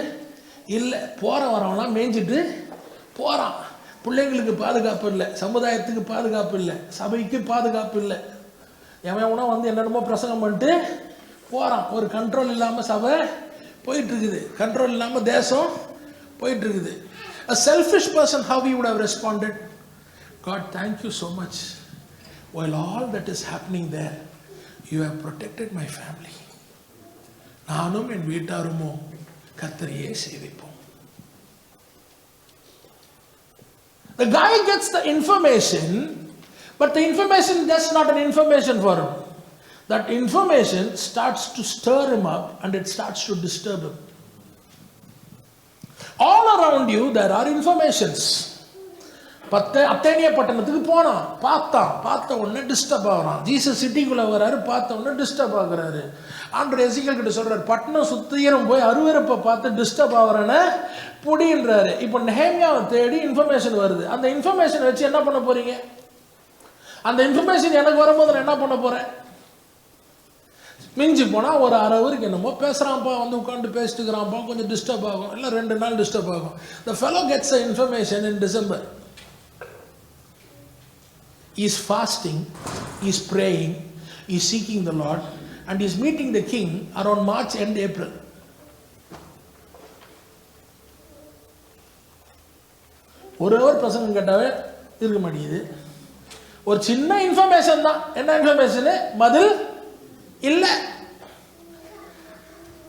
இல்லை, போற வரவங்களாம் மேய்ஞ்சிட்டு போறான், பிள்ளைங்களுக்கு பாதுகாப்பு இல்லை, சமுதாயத்துக்கு பாதுகாப்பு இல்லை, சபைக்கு பாதுகாப்பு இல்லை, எவனா வந்து என்னென்னமோ பிரசங்கம் பண்ணிட்டு போறான். ஒரு கண்ட்ரோல் இல்லாமல் சபை போயிட்டு இருக்குது, கண்ட்ரோல் இல்லாமல் தேசம் போயிட்டு இருக்குது. A selfish person, how he would have responded? God, thank you so much. While all that is happening there, you have protected my family. நானும் என் வீட்டாருமோ கர்த்தரையே சேவிப்போம். The guy gets the information, but the information is just not an information for him. That information starts to stir him up and it starts to disturb him. All around you there are informations. அத்தேனியா பட்டணத்துக்கு போனான், பார்த்த உடனே disturb ஆகிறான். Jesus சிட்டிக்குள்ள வராரு, பார்த்த உடனே disturb ஆகுறாரு. ஆண்டவர் எசேக்கியேல் கிட்ட சொல்றாரு, பட்டணம் சுத்திரம் போய் அருவருப்பை பார்த்து டிஸ்டர்ப் ஆகுறேன்னு புடின்றாரு. இப்போ நெஹேமியாவை தேடி இன்ஃபர்மேஷன் வருது. அந்த இன்ஃபர்மேஷன் வச்சு என்ன பண்ண போறீங்க? அந்த இன்ஃபர்மேஷன் எனக்கு வரும்போது நான் என்ன பண்ண போறேன்? மிஞ்சி போனால் ஒரு அரை ஊருக்கு என்னமோ பேசுகிறான்ப்பா, வந்து உட்காந்து பேசிட்டுக்கிறான்ப்பா, கொஞ்சம் டிஸ்டர்ப் ஆகும், இல்லை 2 நாள் டிஸ்டர்ப் ஆகும். The fellow gets the information in December. He is fasting, he is praying, he is seeking the Lord, and he is meeting the king around March and April. ஒரு ஒரு பிரசங்கம் கேட்டாவே இருக்க மாட்டேங்குது. ஒரு சின்ன இன்ஃபர்மேஷன் தான். என்ன இன்ஃபர்மேஷனு? மதில் இல்லை.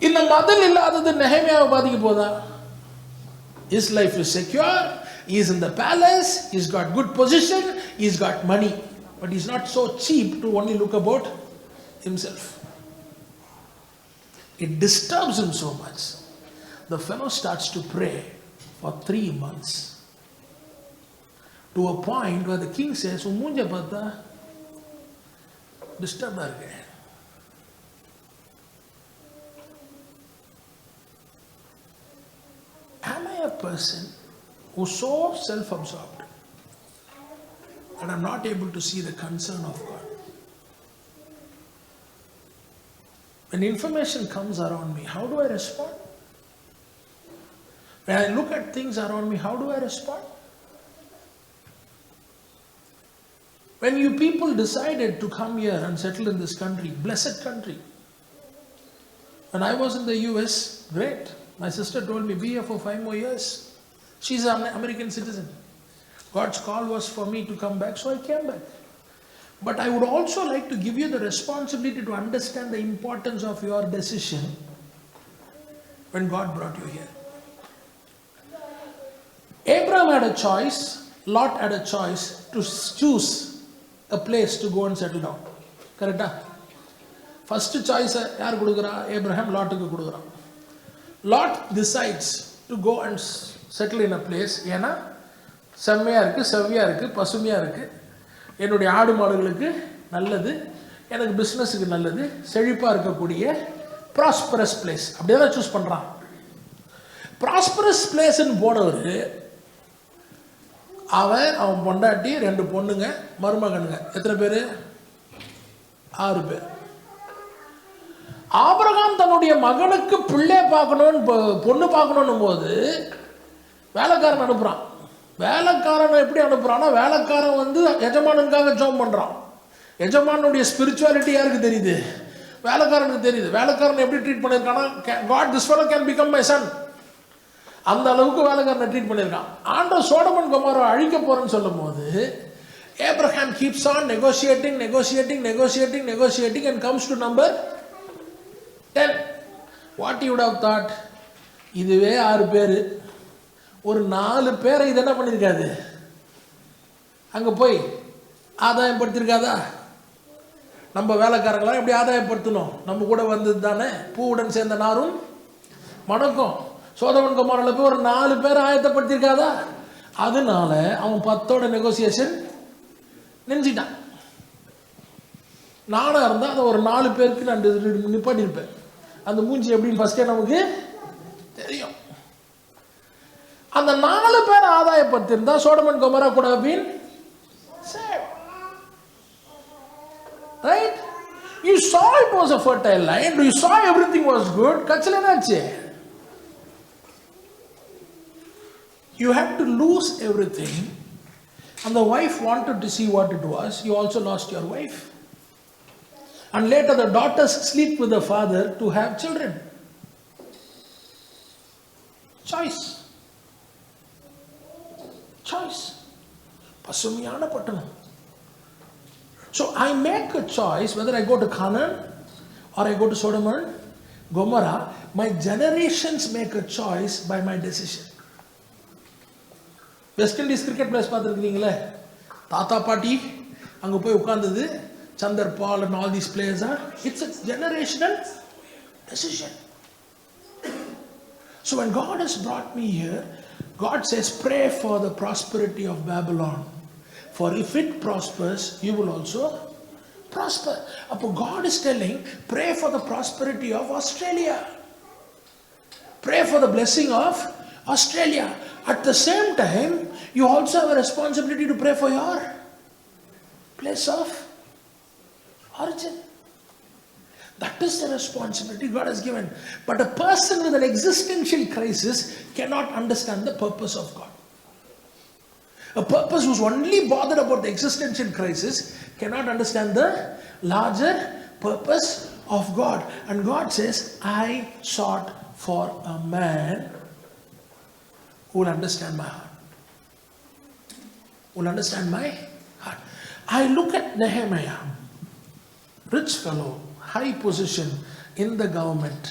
இந்த மதில் இல்லாதது நெஹேமியாவை பாதிக்க போதா? His life is secure, he is in the palace, he's got good position, he's got money, but he's not so cheap to only look about himself. It disturbs him so much. The fellow starts to pray for 3 months, to a point where the king says, மூஞ்ச பார்த்தா டிஸ்டர்பா இருக்கு. Am I a person who's so self-absorbed that I'm not able to see the concern of God? When information comes around me, how do I respond? When I look at things around me, how do I respond? When you people decided to come here and settle in this country, blessed country. When I was in the US, great. My sister told me, be here for 5 more years. She's an American citizen. God's call was for me to come back, so I came back. But I would also like to give you the responsibility to understand the importance of your decision when God brought you here. Abraham had a choice, Lot had a choice to choose a place to go and settle down. Correct? First choice யார் கொடுக்குறா? Abraham லாட்டுக்கு கொடுக்குறான். Lot decides to go and settle in a place. ஏன்னா செம்மையாக இருக்குது, செவ்வியாக இருக்குது, பசுமையாக இருக்குது, என்னுடைய ஆடு மாடுகளுக்கு நல்லது, எனக்கு பிஸ்னஸுக்கு நல்லது, செழிப்பாக இருக்கக்கூடிய ப்ராஸ்பரஸ் பிளேஸ். அப்படியே தான் சூஸ் பண்ணுறான். ப்ராஸ்பரஸ் பிளேஸ்ன்னு போனவர் அவன் பொண்டாட்டி 2 பொண்ணுங்க, மருமகனுங்க. எத்தனை பேர்? 6 பேர். ஆபிரகாம் தன்னுடைய மகனுக்கு பிள்ளை பார்க்கணும்னு, பொண்ணு பார்க்கணும் போது வேலைக்காரன் அனுப்புறான். வேலைக்காரன் எப்படி அனுப்புறான்னா, வேலைக்காரன் வந்து எஜமானுக்காக ஜோம் பண்றான். எஜமானுடைய ஸ்பிரிச்சுவாலிட்டி யாருக்கு தெரியுது? வேலைக்காரனுக்கு தெரியுது. வேலைக்காரன் எப்படி treat பண்ணியிருக்கானா, God, this fellow can become my son. அந்த அளவுக்கு வேலைக்காரனை ட்ரீட் பண்ணியிருக்கான். ஆண்டவர் சோடமன் கொமோரா அழிக்க போறேன்னு சொல்லும் போது Abraham keeps on negotiating and comes to number 10. What you would have thought? இதுவே 6 பேர், ஒரு 4 பேரை இது என்ன பண்ணியிருக்காது, அங்கே போய் ஆதாயப்படுத்தியிருக்காதா? நம்ம வேலைக்காரங்களாம் எப்படி ஆதாயப்படுத்தணும்? நம்ம கூட வந்தது தானே, பூவுடன் சேர்ந்த நாரும் மணக்கும். சோதமன் குமாரில் போய் ஒரு 4 பேரை ஆயத்தப்படுத்தியிருக்காதா? அதனால அவன் 10ஓட நெகோசியேஷன் நெஞ்சிட்டான். நானாக இருந்தால் அதை ஒரு 4 பேருக்கு நான் நிப்பாட்டியிருப்பேன். அந்த மூஞ்சி எப்படின்னு ஃபஸ்ட்டே நமக்கு தெரியும். அந்த 4 பேர் ஆதாயப்படுத்தியிருந்தா சோடமன் கொமோரா கூட been saved. Right? You saw it was a fertile land. You saw everything was good. கட்சியில் என்னாச்சு? You had to lose everything. And the wife wanted to see what it was. You also lost your wife. And later the daughters sleep with the father to have children. Choice. பசுமையான பட்டணம். So I make a choice whether I go to Canaan or I go to Sodom and Gomorrah. My generations make a choice by my decision. West Indies cricket plays பார்த்துருக்கீங்களே, தாத்தா பாட்டி அங்கே போய் உட்கார்ந்தது, Chanderpaul and all these players are, it's a generational decision. So when God has brought me here, God says pray for the prosperity of Babylon, for if it prospers you will also prosper. Appo God is telling pray for the prosperity of Australia, pray for the blessing of Australia. At the same time you also have a responsibility to pray for your place of origin. That is the responsibility God has given. But a person with an existential crisis cannot understand the purpose of God. A person who's only bothered about the existential crisis cannot understand the larger purpose of God. And God says, I sought for a man who will understand my heart. Will understand my heart. I look at Nehemiah, rich fellow, high position in the government,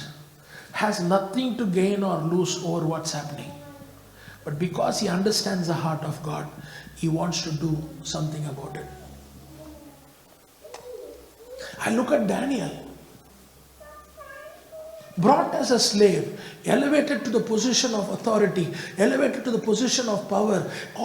has nothing to gain or lose over what's happening. But because he understands the heart of God, he wants to do something about it. I look at Daniel, brought as a slave, elevated to the position of authority, elevated to the position of power,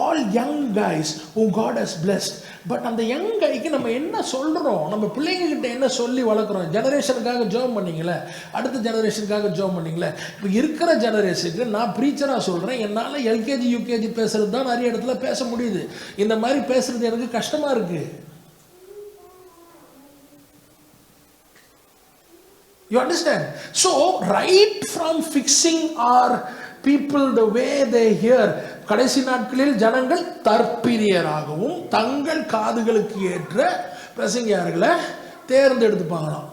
all young guys whom God has blessed. But அந்த young கைக்கு நம்ம என்ன சொல்கிறோம், நம்ம பிள்ளைங்ககிட்ட என்ன சொல்லி வளர்க்குறோம்? ஜெனரேஷனுக்காக ஜோம் பண்ணிங்களே, அடுத்த ஜெனரேஷனுக்காக ஜோம் பண்ணிங்களே. இப்போ இருக்கிற ஜெனரேஷனுக்கு நான் ப்ரீச்சராக சொல்கிறேன், என்னால் எல்கேஜி யூகேஜி பேசுகிறது தான் நிறைய இடத்துல பேச முடியுது. இந்த மாதிரி பேசுகிறது எனக்கு கஷ்டமாக இருக்குது. You understand? So right from fixing our people the way they hear, கடைசி நாட்களில் ஜனங்கள் தற்பிரியராகவும் தங்கள் காதுகளுக்கு ஏற்ற பிரசங்கியார்களை தேர்ந்தெடுத்துப்பாங்களாம்.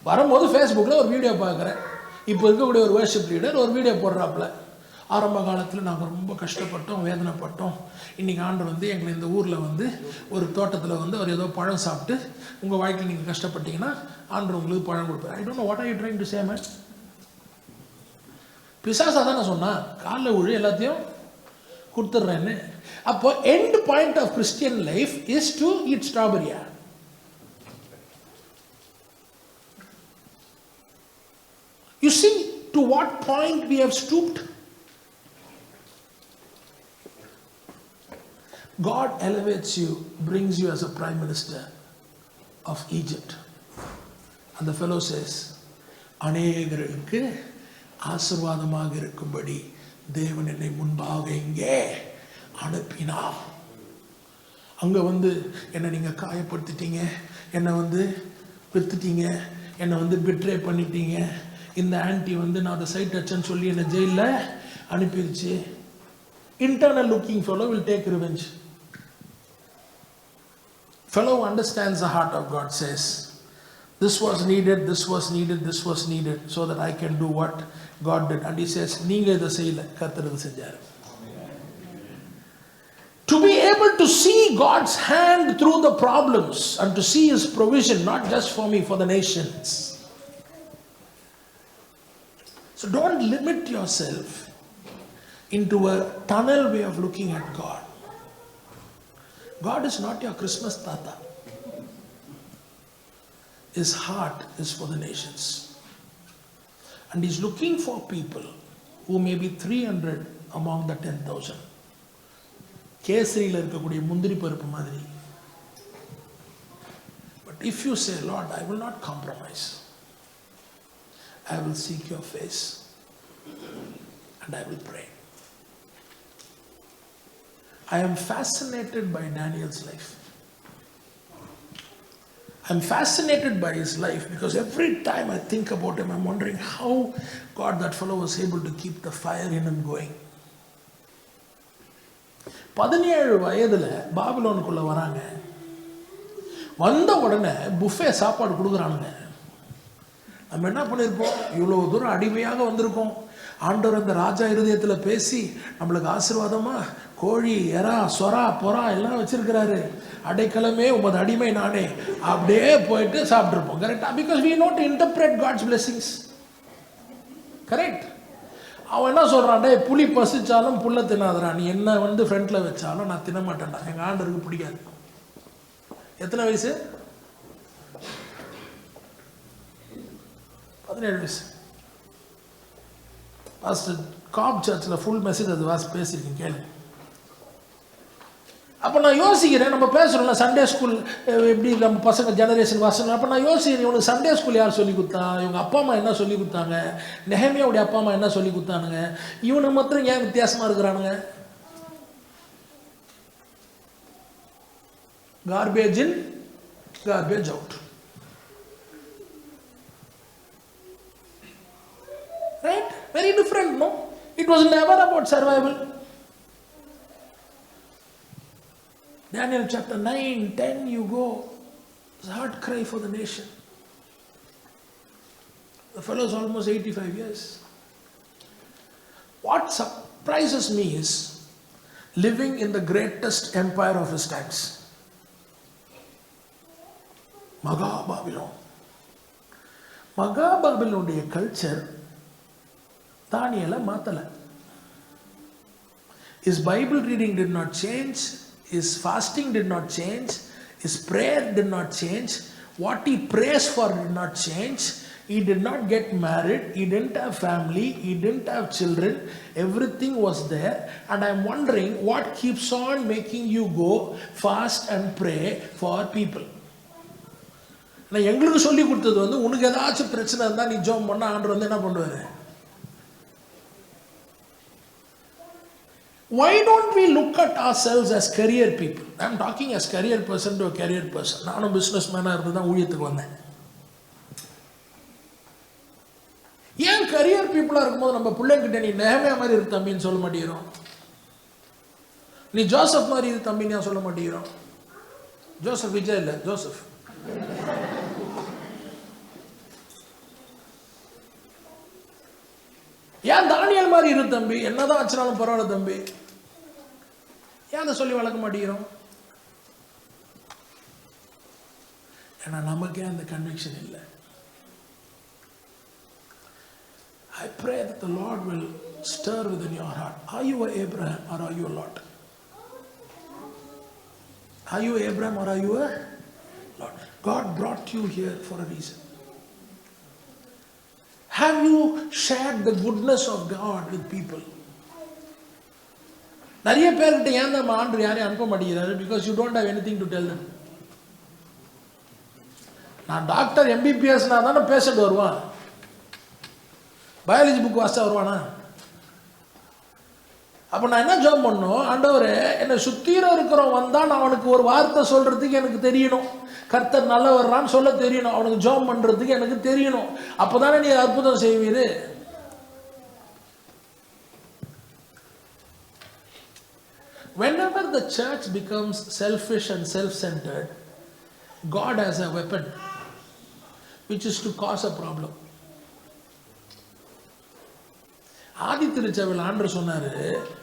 வரும்போது ஃபேஸ்புக்கில் ஒரு வீடியோ பார்க்குறேன், இப்போ இருக்கக்கூடிய ஒரு வர்ஷிப் லீடர் ஒரு வீடியோ போடுறாப்புல, ஆரம்ப காலத்தில் நாங்கள் ரொம்ப கஷ்டப்பட்டோம், வேதனைப்பட்டோம், இன்றைக்கி ஆண்டவர் எங்களை இந்த ஊரில் ஒரு தோட்டத்தில் அவர் ஏதோ பழம் சாப்பிட்டு உங்கள் வாழ்க்கையில் நீங்கள் கஷ்டப்பட்டீங்கன்னா ஆண்டவர் உங்களுக்கு பழம் கொடுப்பார். I don't know what are you trying to say man. பிசாசா தானே சொன்னா காலில் விழு எல்லாத்தையும் கொடுத்துட்றேன்னு. அப்போ end point of Christian life is to eat ஸ்ட்ராபெரியா. You see to what point we have stooped. God elevates you, brings you as a prime minister of Egypt. And the fellow says, அநேகருக்கு ஆசீர்வாதமாக இருக்கும்படி தேவன் என்னை முன்பாக இங்கே அனுப்பினார். அங்கே என்னை நீங்கள் காயப்படுத்திட்டீங்க, என்னை விற்றுட்டீங்க, என்னை பிட்ரே பண்ணிட்டீங்க, இந்த ஆன்டி நான் அதை சைட் அச்சன்னு சொல்லி என்னை ஜெயிலில் அனுப்பிடுச்சு. Internal looking fellow will take revenge. Fellow who understands the heart of God says, This was needed, this was needed, this was needed, so that I can do what God did. And he says, நீங்க இதை செய்யல, கர்த்தர் இதை செஞ்சாரு. To be able to see God's hand through the problems and to see his provision, not just for me, for the nations. So don't limit yourself into a tunnel way of looking at God. God is not your Christmas tata. His heart is for the nations. And he's looking for people who may be 300 among the 10,000. கேசரியில் இருக்கக்கூடிய முந்திரி பருப்பு மாதிரி. But if you say, Lord, I will not compromise. I will seek your face and I will pray. I am fascinated by Daniel's life. I'm fascinated by his life because every time I think about him, I'm wondering how God, that fellow, was able to keep the fire in him going. 17 வயதுல பாபிலோனுக்குள்ள வராங்க. வந்த உடனே buffet சாப்பாடு கொடுக்குறானுங்க. நம்ம என்ன பண்ணியிருப்போம்? இவ்வளோ தூரம் அடிமையாக வந்திருக்கோம். ஆண்டவர் அந்த ராஜா இருதயத்தில் பேசி நம்மளுக்கு ஆசீர்வாதமா கோழி, எறா, சொரா, பொறா எல்லாம் வச்சிருக்கிறாரு. அடைக்கலமே உமது அடிமை நானே. அப்படியே போயிட்டு சாப்பிட்ருப்போம். கரெக்டா? Because we know to interpret God's blessings. Correct? அவன் என்ன சொல்கிறான்? டே, புலி பசிச்சாலும் புல்லை தின்னாதரா, நீ என்ன வந்து ஃப்ரண்ட்டில் வச்சாலும் நான் தின்ன மாட்டேன்டா, எங்கள் ஆண்டருக்கு பிடிக்காது. எத்தனை வயசு? 17 வயசு. பாஸ்டர் காப் சர்ச்சில் ஃபுல் மெசேஜ் அது பேசியிருக்கேன், கேளு. அப்போ நான் யோசிக்கிறேன், நம்ம பேசுகிறோம்ல சண்டே ஸ்கூல் எப்படி நம்ம பசங்க ஜெனரேஷன் வாசனை. அப்போ நான் யோசிக்கிறேன், இவனுக்கு சண்டே ஸ்கூல் யார் சொல்லி கொடுத்தா? இவங்க அப்பா அம்மா என்ன சொல்லி கொடுத்தாங்க? நெஹமியாவுடைய அப்பா அம்மா என்ன சொல்லி கொடுத்தானுங்க? இவனுக்கு மாத்திரம் ஏன் வித்தியாசமாக இருக்கிறானுங்க? Garbage in, garbage out. Right? Very different, no? It was never about survival. Daniel chapter 9, 10, you go. It's a heart cry for the nation. The fellow is almost 85 years. What surprises me is living in the greatest empire of his times. Maga Babylon. Maga Babylonian culture, Daniel matala. His Bible reading did not change. His fasting did not change. His prayer did not change. What he prays for did not change. He did not get married. He didn't have family. He didn't have children. Everything was there. And I'm wondering what keeps on making you go fast and pray for people. நான் எங்களுக்கு சொல்லி கொடுத்தது வந்து, உனக்கு ஏதாச்சும் பிரச்சனை இருந்தால் நீ ஜெபம் பண்ண ஆண்டவர் வந்து என்ன பண்ணுவாரு? Why don't we look at ourselves as career people? I'm talking as career person to a career person. நானும் பிஸ்னஸ் மேனாக இருந்து தான் ஊழியத்துக்கு வந்தேன். ஏன் கரியர் பீப்புளாக இருக்கும்போது நம்ம பிள்ளைங்கிட்ட நீ நெஹமியா மாதிரி இரு தம்பின்னு சொல்ல மாட்டேங்கிறோம்? நீ ஜோசப் மாதிரி இரு தம்பின்னு ஏன் சொல்ல மாட்டேங்கிறோம்? ஜோசப் விஜய் இல்லை, ஜோசப். ஏன் தானியல் மாதிரி இரு தம்பி, என்னதான் ஆச்சுனாலும் பரவாயில்ல தம்பி, ஏன் அதை சொல்லி வளர்க்க மாட்டேங்கிறோம்? ஏன்னா நமக்கே அந்த கன்விக்ஷன் இல்லை. I pray that the Lord will stir within your heart. Are you a Abraham or are you a Lot? Are you Abraham or are you a Lot? God brought you here for a reason. Have you shared the goodness of God with people? நிறைய பேர்கிட்ட ஏன் நம்ம ஆண்டவர் யாரையும் அனுப்ப மாட்டேங்கிறாரு? Because you don't have anything to tell them. நான் doctor எம்பிபிஎஸ்னா தானே பேஷண்ட் வருவான். பயாலஜி புக் வாசிச்சா வருவானா? அப்போ நான் என்ன ஜெபம் பண்ணணும்? ஆண்டவரே, என்னை சுத்தீரம் இருக்கிறவன் வந்தால் நான் அவனுக்கு ஒரு வார்த்தை சொல்கிறதுக்கு எனக்கு தெரியணும். கர்த்தர் நல்ல வர்றான்னு சொல்ல தெரியணும். அவனுக்கு ஜெபம் பண்ணுறதுக்கு எனக்கு தெரியணும். அப்போ தானே நீ அற்புதம் செய்வீரு. Whenever the church becomes selfish and self-centered, God has a weapon. which is to cause a problem. ஆதி திருச்சபையில் ஆண்டவர் சொன்னார்,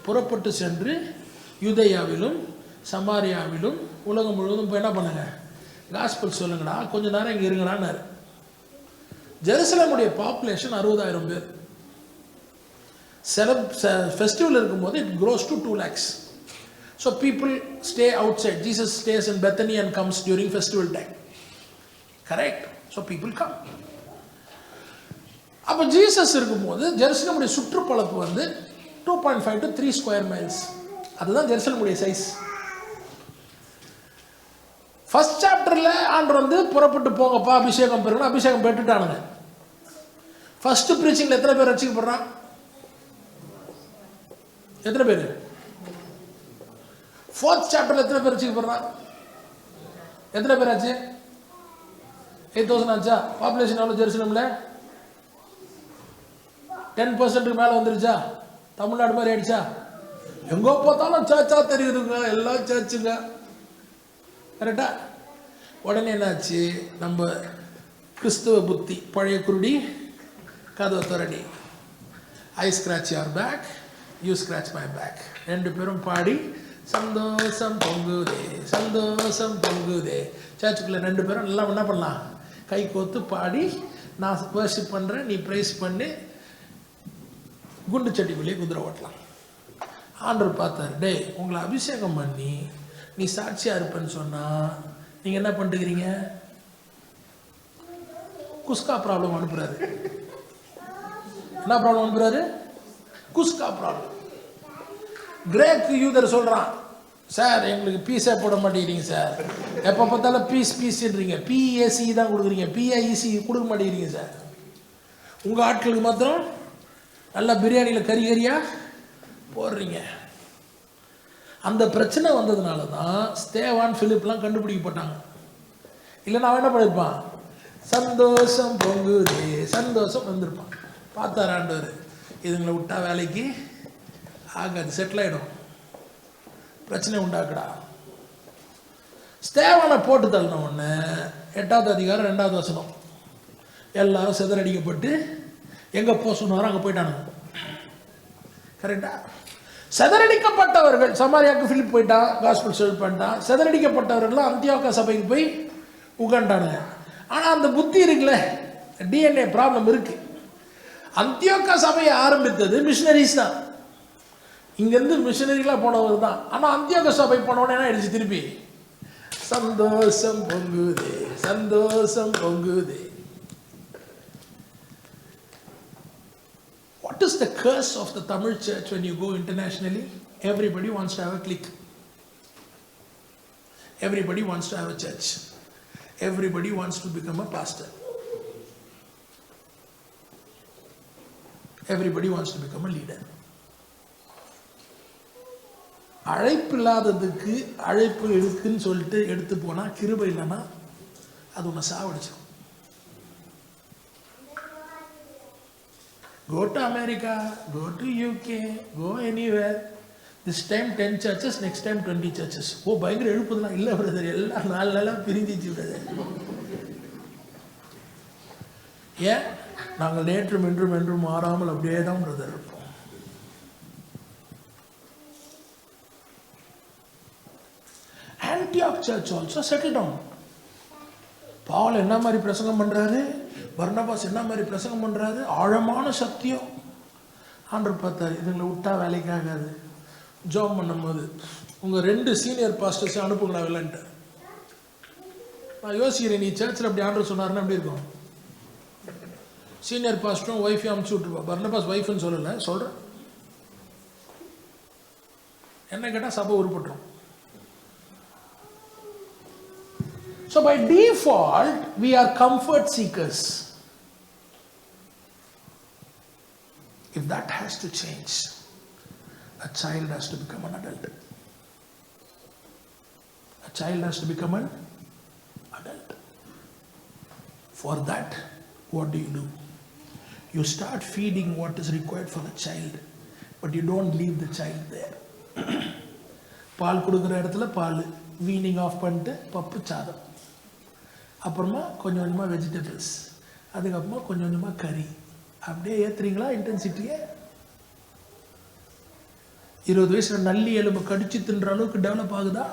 புறப்பட்டு சென்று யூதேயாவிலும் சமாரியாவிலும் உலகம் முழுவதும் போய் என்ன பண்ணுங்க, காஸ்பல் சொல்லுங்கடா, கொஞ்ச நேரம் இங்கே இருங்கடான்னாரு. ஜெருசலேமுடைய பாப்புலேஷன் 60,000 பேர். ஃபெஸ்டிவல் இருக்கும்போது it grows to 2 lakhs. So people stay outside. Jesus stays in Bethany and comes during festival time. Correct? So people come. அப்போ ஜீசஸ் இருக்கும்போது ஜெருசலேமுடைய சுற்றுப்பளப்பு வந்து 2.5 to 3 square miles. அதுதான் ஜெருசலேமுடைய சைஸ். ஃபர்ஸ்ட் சாப்டரில் ஆண்டவர் வந்து புறப்பட்டு போங்கப்பா அபிஷேகம் பெறணும், அபிஷேகம் பெற்றுட்டானுங்க. ஃபர்ஸ்ட் ப்ரீச்சிங்கில் எத்தனை பேர் ரட்சிக்கப்படுறான்? எத்தனை பேர்? ஃபோர்த் சாப்டரில் எத்தனை பேர் ரட்சிக்கப்படுறான்? எத்தனை பேர் ஆச்சு? 8,000 ஆச்சா? பாப்புலேஷன் எவ்வளோ ஜெருசலேமில்? 10% மேலே வந்துருச்சா? தமிழ்நாடு மாதிரி ஆயிடுச்சா? எங்கோ பார்த்தாலும் சர்ச்சா தெரியுதுங்க, எல்லாம் சர்ச்சுங்க. கரெக்டா? உடனே என்னாச்சு, நம்ம கிறிஸ்துவ புத்தி, பழைய குருடி கதவை திறடி, I scratch your back, you scratch my back, ரெண்டு பேரும் பாடி சந்தோஷம் பொங்குதே சந்தோஷம் பொங்குதே. சர்ச்சுக்குள்ள ரெண்டு பேரும் எல்லாம் என்ன பண்ணலாம், கை கோத்து பாடி, நான் வர்ஷிப் பண்ணுறேன், நீ ப்ரைஸ் பண்ணி குண்டு சட்டிக்குள்ளேயே குதிரை ஓட்டலாம். ஆண்டவர் பார்த்தார், டே உங்களை அபிஷேகம் பண்ணி நீ சாட்சியாக இருப்பேன்னு சொன்னால் நீங்கள் என்ன பண்ணிட்டுக்கிறீங்க? குஸ்கா ப்ராப்ளம் அனுப்புகிறாரு. என்ன ப்ராப்ளம் அனுப்புகிறாரு? குஸ்கா ப்ராப்ளம். கிரேக் யூதர் சொல்கிறான், சார் எங்களுக்கு பீஸே போட மாட்டேங்கிறீங்க சார், எப்போ பார்த்தாலும் பீஸ்ன்றீங்க, பிஏசி தான் கொடுக்குறீங்க, பிஐசி கொடுக்க மாட்டேங்கிறீங்க சார். உங்கள் ஆட்களுக்கு மாத்திரம் நல்லா பிரியாணியில் கறியாக போடுறீங்க. அந்த பிரச்சனை வந்ததுனால தான் ஸ்தேவான் பிலிப்லாம் கண்டுபிடிக்கப்பட்டாங்க. இல்லைன்னா அவன் என்ன பண்ணியிருப்பான்? சந்தோஷம் பொங்குதே சந்தோஷம் வந்திருப்பான். பார்த்தார் ஆண்டவர், இதுங்களை விட்டா வேலைக்கு ஆகாது, செட்டில் ஆகிடும், பிரச்சனை உண்டாக்குடா. ஸ்தேவானை போட்டு தள்ளின உடனே 8வது அதிகாரம் 2வது வசனம், எல்லாரும் சிதறடிக்கப்பட்டு எங்கே போக சொன்னாரோ அங்கே போயிட்டானுங்க. கரெக்டா? சிதறடிக்கப்பட்டவர்கள் சமாரியாவுக்கு பிலிப் போயிட்டான், காஸ்பல் ஷேர் பண்ணிட்டான். சிதறடிக்கப்பட்டவர்கள்லாம் அந்தியோக்கா சபைக்கு போய் உட்காண்டானுங்க. ஆனால் அந்த புத்தி இருக்குல்ல, டிஎன்ஏ ப்ராப்ளம் இருக்கு. அந்தியோக்கா சபையை ஆரம்பித்தது மிஷினரிஸ் தான், இங்கேருந்து மிஷினரிகளாக போனவர் தான். ஆனால் அந்தியோக்கா சபை போனவொடனே என்ன ஆயிடுச்சு, திருப்பி சந்தோஷம் பொங்குதே சந்தோஷம் பொங்குதே. What is the curse of the Tamil church when you go internationally? Everybody wants to have a clique. Everybody wants to have a church. Everybody wants to become a pastor. Everybody wants to become a leader. அழைப்பு இல்லாததுக்கு அழைப்பு இருக்குன்னு சொல்லிட்டு எடுத்து போனால், கிருபை இல்லைன்னா அது உன்னை சாவடிச்சிடும். Go to America, go to UK, go anywhere. This time 10 churches, next time 20 churches. ஓ பயங்கர எழுப்புதெல்லாம் இல்லை பிரதர், எல்லாம் 4 நாளாக பிரிஞ்சிச்சு பிரதர். ஏன்? நாங்கள் நேற்றும் இன்றும் என்றும் மாறாமல் அப்படியே தான் பிரதர் இருப்போம். Antioch church also settled down. பால் என்ன மாதிரி பிரசங்கம் பண்ணுறாரு, பர்னபாஸ் என்ன மாதிரி பிரசங்கம் பண்ணுறாரு, ஆழமான சத்தியம். ஆண்டவர் பார்த்தாரு, இதுங்களை விட்டா வேலைக்கு ஆகாது. ஜாப் பண்ணும்போது உங்கள் 2 சீனியர் பாஸ்டர்ஸை அனுப்புங்கடா இல்லைன்ட்டு. நான் யோசிக்கிறேன், நீ சர்ச்சில் அப்படி ஆண்டவர் சொன்னார்னா எப்படி இருக்கும்? சீனியர் பாஸ்டரும் ஒய்ஃபையும் அனுப்பிச்சி விட்டுருப்பா. பர்னபாஸ் ஒய்ஃப்னு சொல்லலை, சொல்கிறேன். என்ன கேட்டால் சபை உருப்பட்டுரும். So by default, we are comfort seekers. If that has to change, a child has to become an adult. A child has to become an adult. For that, what do? You start feeding what is required for the child, but you don't leave the child there. பால் கொடுக்குற இடத்துல பால், weaning of பண்ணிட்டு பப்பு சாதம், அப்புறமா கொஞ்சம் கொஞ்சமாக vegetables, அதுக்கப்புறமா கொஞ்சம் கொஞ்சமாக கறி. அப்படியே ஏற்றுறீங்களா இன்டென்சிட்டியை? 20 வயசில் நல்லி எலும்பு கடிச்சு தின்ற அளவுக்கு டெவலப் ஆகுதா?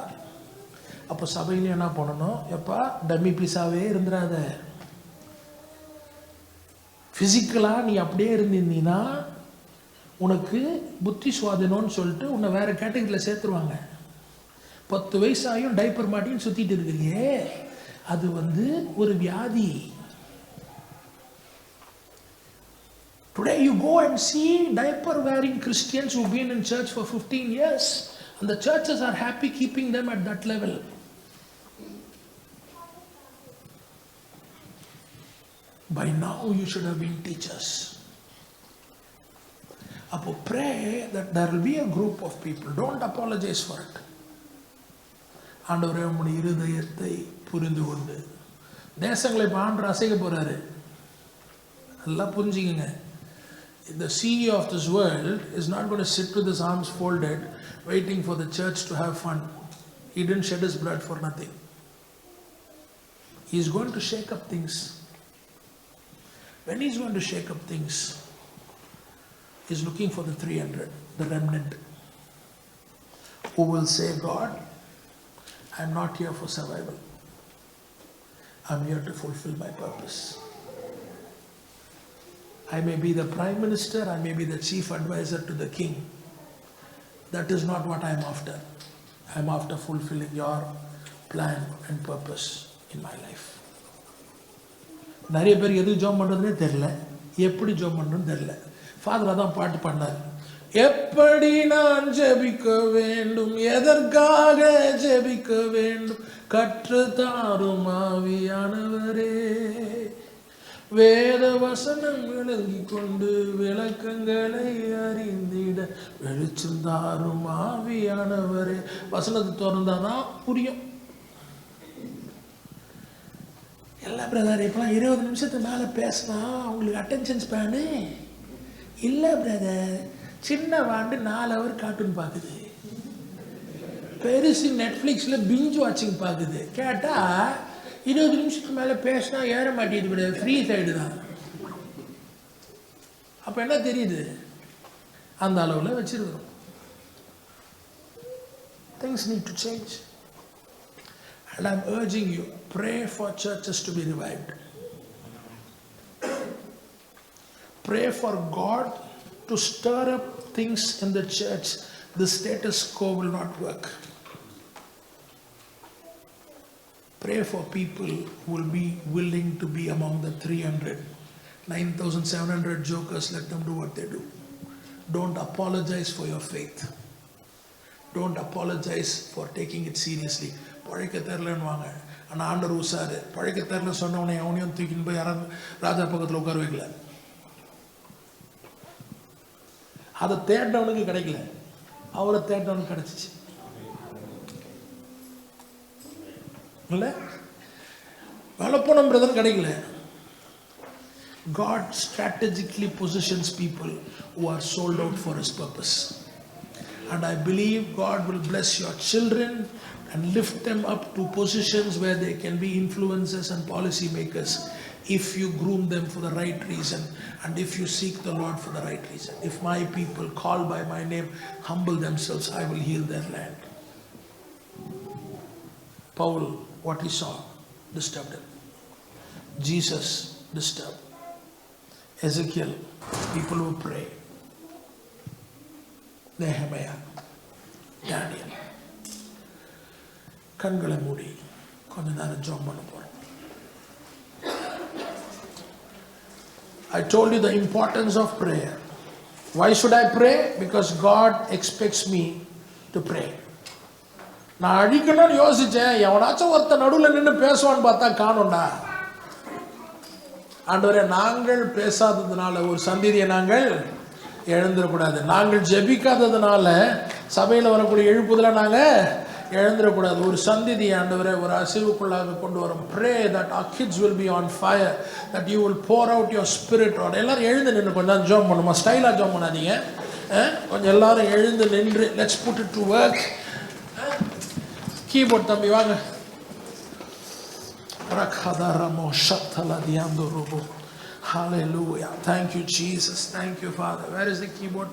அப்போ சபையிலையும் என்ன பண்ணணும்? எப்பா டம்மி பீஸாவே இருந்துடாத. ஃபிசிக்கலாக நீ அப்படியே இருந்திருந்தீங்கன்னா உனக்கு புத்தி சுவாதீனம்னு சொல்லிட்டு உன்னை வேறு கேட்டகரியில் சேர்த்துருவாங்க. 10 வயசாயும் டைப்பர் மாட்டின்னு சுற்றிட்டு இருக்கிறியே, அது ஒரு வியாதி. Today you go and see diaper wearing Christians who've been in church for 15 years and the churches are happy keeping them at that level. By now you should have been teachers. Appo pray that there will be a group of people. Don't apologize for it. ஆண்டவரே உம்முடைய இருதயத்தை புரிந்து கொண்டு தேசங்களை ஆண்டவர் அசைக்க போறாரு. நல்லா புரிஞ்சுக்கங்க. The CEO of this world is not going to sit with his arms folded waiting for the church to have fun. He didn't shed his blood for nothing. He is going to shake up things. When he is going to shake up things, he is looking for the 300, the remnant, who will say, God, I am not here for survival. I am here to fulfill my purpose. I may be the prime minister, I may be the chief advisor to the king. That is not what I am after. I am after fulfilling your plan and purpose in my life. நிறைய பேர் எது ஜோம் பண்ணுறதுனே தெரில, எப்படி ஜோம் பண்ணுறதுன்னு தெரில. ஃபாதர் அதான் பாட்டு பாடினார், எப்படி நான் ஜெபிக்க வேண்டும், எதற்காக ஜெபிக்க வேண்டும், கற்று தாரும் ஆவியானவரே, வேத வசனம் விளங்கிக் கொண்டு விளக்கங்களை அறிந்திட வெளிச்சம் தாரும் ஆவியானவரே. வசனத்தை திறந்தாதான் புரியும். எல்லா பிரதர் இப்பெல்லாம் 20 நிமிஷத்துக்கு மேலே பேசினா அவங்களுக்கு அட்டென்ஷன் ஸ்பேனு இல்லை பிரதர். சின்ன வாண்டு 4 ஹவர் கார்ட்டூன் பார்க்குது, பெருசு நெட்ஃப்ளிக்ஸில் பிஞ்ச் வாட்சிங் பார்க்குது. கேட்டால் 20 நிமிஷத்துக்கு மேலே பேசினா ஏற மாட்டேது பிரதர், ஃப்ரீ சைடு தான். அப்போ என்ன தெரியுது? அந்த அளவில் வச்சிருக்கிறோம். Things need to change. And I'm urging you, pray for churches to be revived. Pray for God to stir up things in the church. The status quo will not work. Pray for people who will be willing to be among the 300. 9,700 jokers, let them do what they do. Don't apologize for your faith. Don't apologize for taking it seriously. பழைக்க தெரிலன்னு வாங்க. ஆனால் ஆண்டவர் உசாரு. பழைக்க தெரில சொன்னவனை அவனையும் தூக்கின்னு போய் யாரும் ராஜா பக்கத்தில் உட்கார வைக்கல. அதை தேடினவனுக்கு கிடைக்கல, அவரை தேடினவனுக்கு கிடைச்சிச்சு. இல்லை வளப்போனம் பிரதர் கிடைக்கல. God strategically positions people who are sold out for his purpose. And I believe God will bless your children and lift them up to positions where they can be influencers and policy makers if you groom them for the right reason and if you seek the Lord for the right reason. If my people called by my name humble themselves, I will heal their land. Paul, what he saw disturbed him. Jesus disturbed. Ezekiel, people who pray. Nehemiah, Daniel. கண்களை மூடி கொஞ்ச நேரம் ஜெபம் பண்ண போறோம். I told you the importance of prayer. Why should I pray? Because God expects me to pray. நான் அடிக்கணும்னு யோசிச்சேன், எவனாச்சும் ஒருத்த நடுவில் நின்று பேசுவான்னு பார்த்தா காணோண்டா. ஆண்டவரே, நாங்கள் பேசாததுனால ஒரு சந்ததியை நாங்கள் எழுந்துடக்கூடாது. நாங்கள் ஜெபிக்காததுனால சபையில் வரக்கூடிய எழுப்புதலை நாங்கள் எழுந்துடக்கூடாது. ஒரு சந்ததி ஆண்டவரே ஒரு அசைவுக்குள்ளாக கொண்டு வரும். Pray that our kids will be on fire, that you will pour out your spirit on. எல்லாரும் எழுந்து நின்று கொஞ்சம் ஜெபம் பண்ணுமா, ஸ்டைலாக ஜெபம் பண்ணாதீங்க. கொஞ்சம் எல்லாரும் எழுந்து நின்று let's put it to work. Keyboard தம்பி வாங்க. ரகதரமோ ஷத்தல தியாந்தோ robot Hallelujah. Thank you, Jesus. Thank you, Father. Where is the keyboard?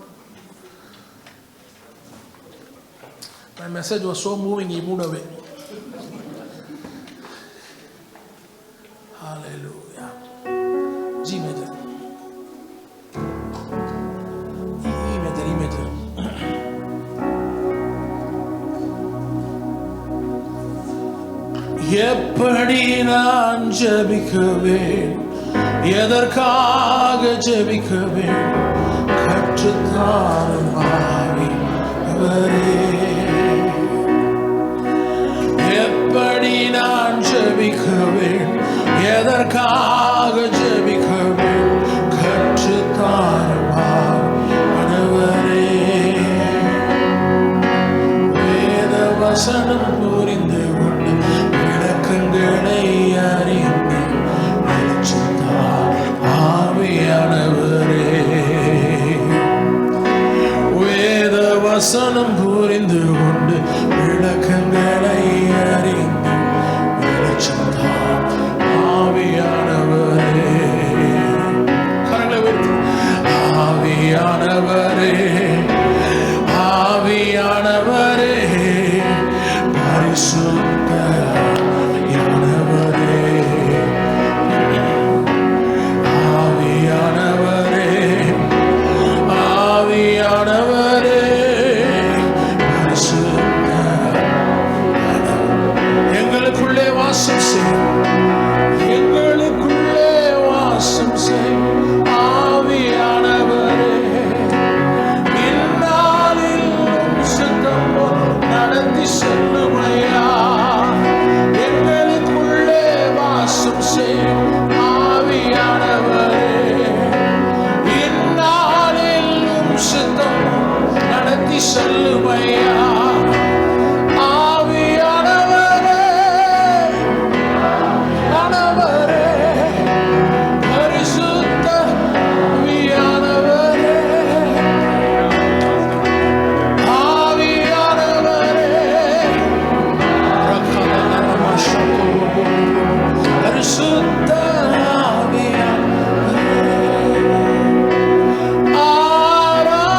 My message was so moving, he moved away. Hallelujah. G major. E major, E major. எப்படி நான் ஜெபிக்கவேன், எதற்காக ஜெபிக்கவேன், கற்றுத்தாரும் ஆவியானவரே. எப்படி நான் ஜெபிக்கவேன், எதற்காக ஜெபிக்கவேன், கற்றுத்தாரும் ஆவியானவரே. வேத வசனம் புரிந்து கொண்டு விளக்கங்களை அறிந்து வெளிச்சத்தார் ஆவியானவரே. வேத வசனம் புரிந்து கொண்டு விளக்கங்களை அறிந்து வெளிச்சத்தார் ஆவியானவரே. கரங்களை உயர்த்தி ஆவியானவரே, ஆவியானவரே, பரிசுத்த ஆவியானவரே, ஆவியானவரே, ஆவியானவரே, பரிசுத்த எங்களுக்குள்ளே வாசம் செய்யும், எங்களுக்குள்ளே வாசம் செய்யும் ஆவியானவரே. நடத்தி செல்லுமையா, எங்களுக்குள்ளே வாசம் செய்யும் ஆவியானவரே. இந்நாளிலும் சித்தம் நடத்தி செல்லுமையா ஆவியானவரே, ஆனவரே, பரிசுத்த ஆவியானவரே, பரிசுத்த ஆவியானவரே, ஆராதனை.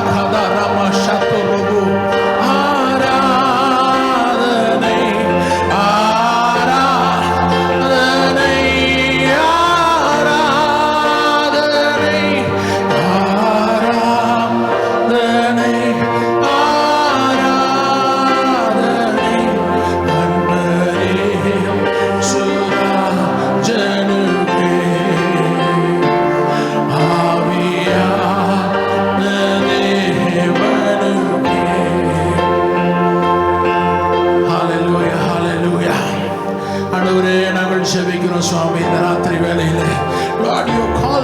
Rakadara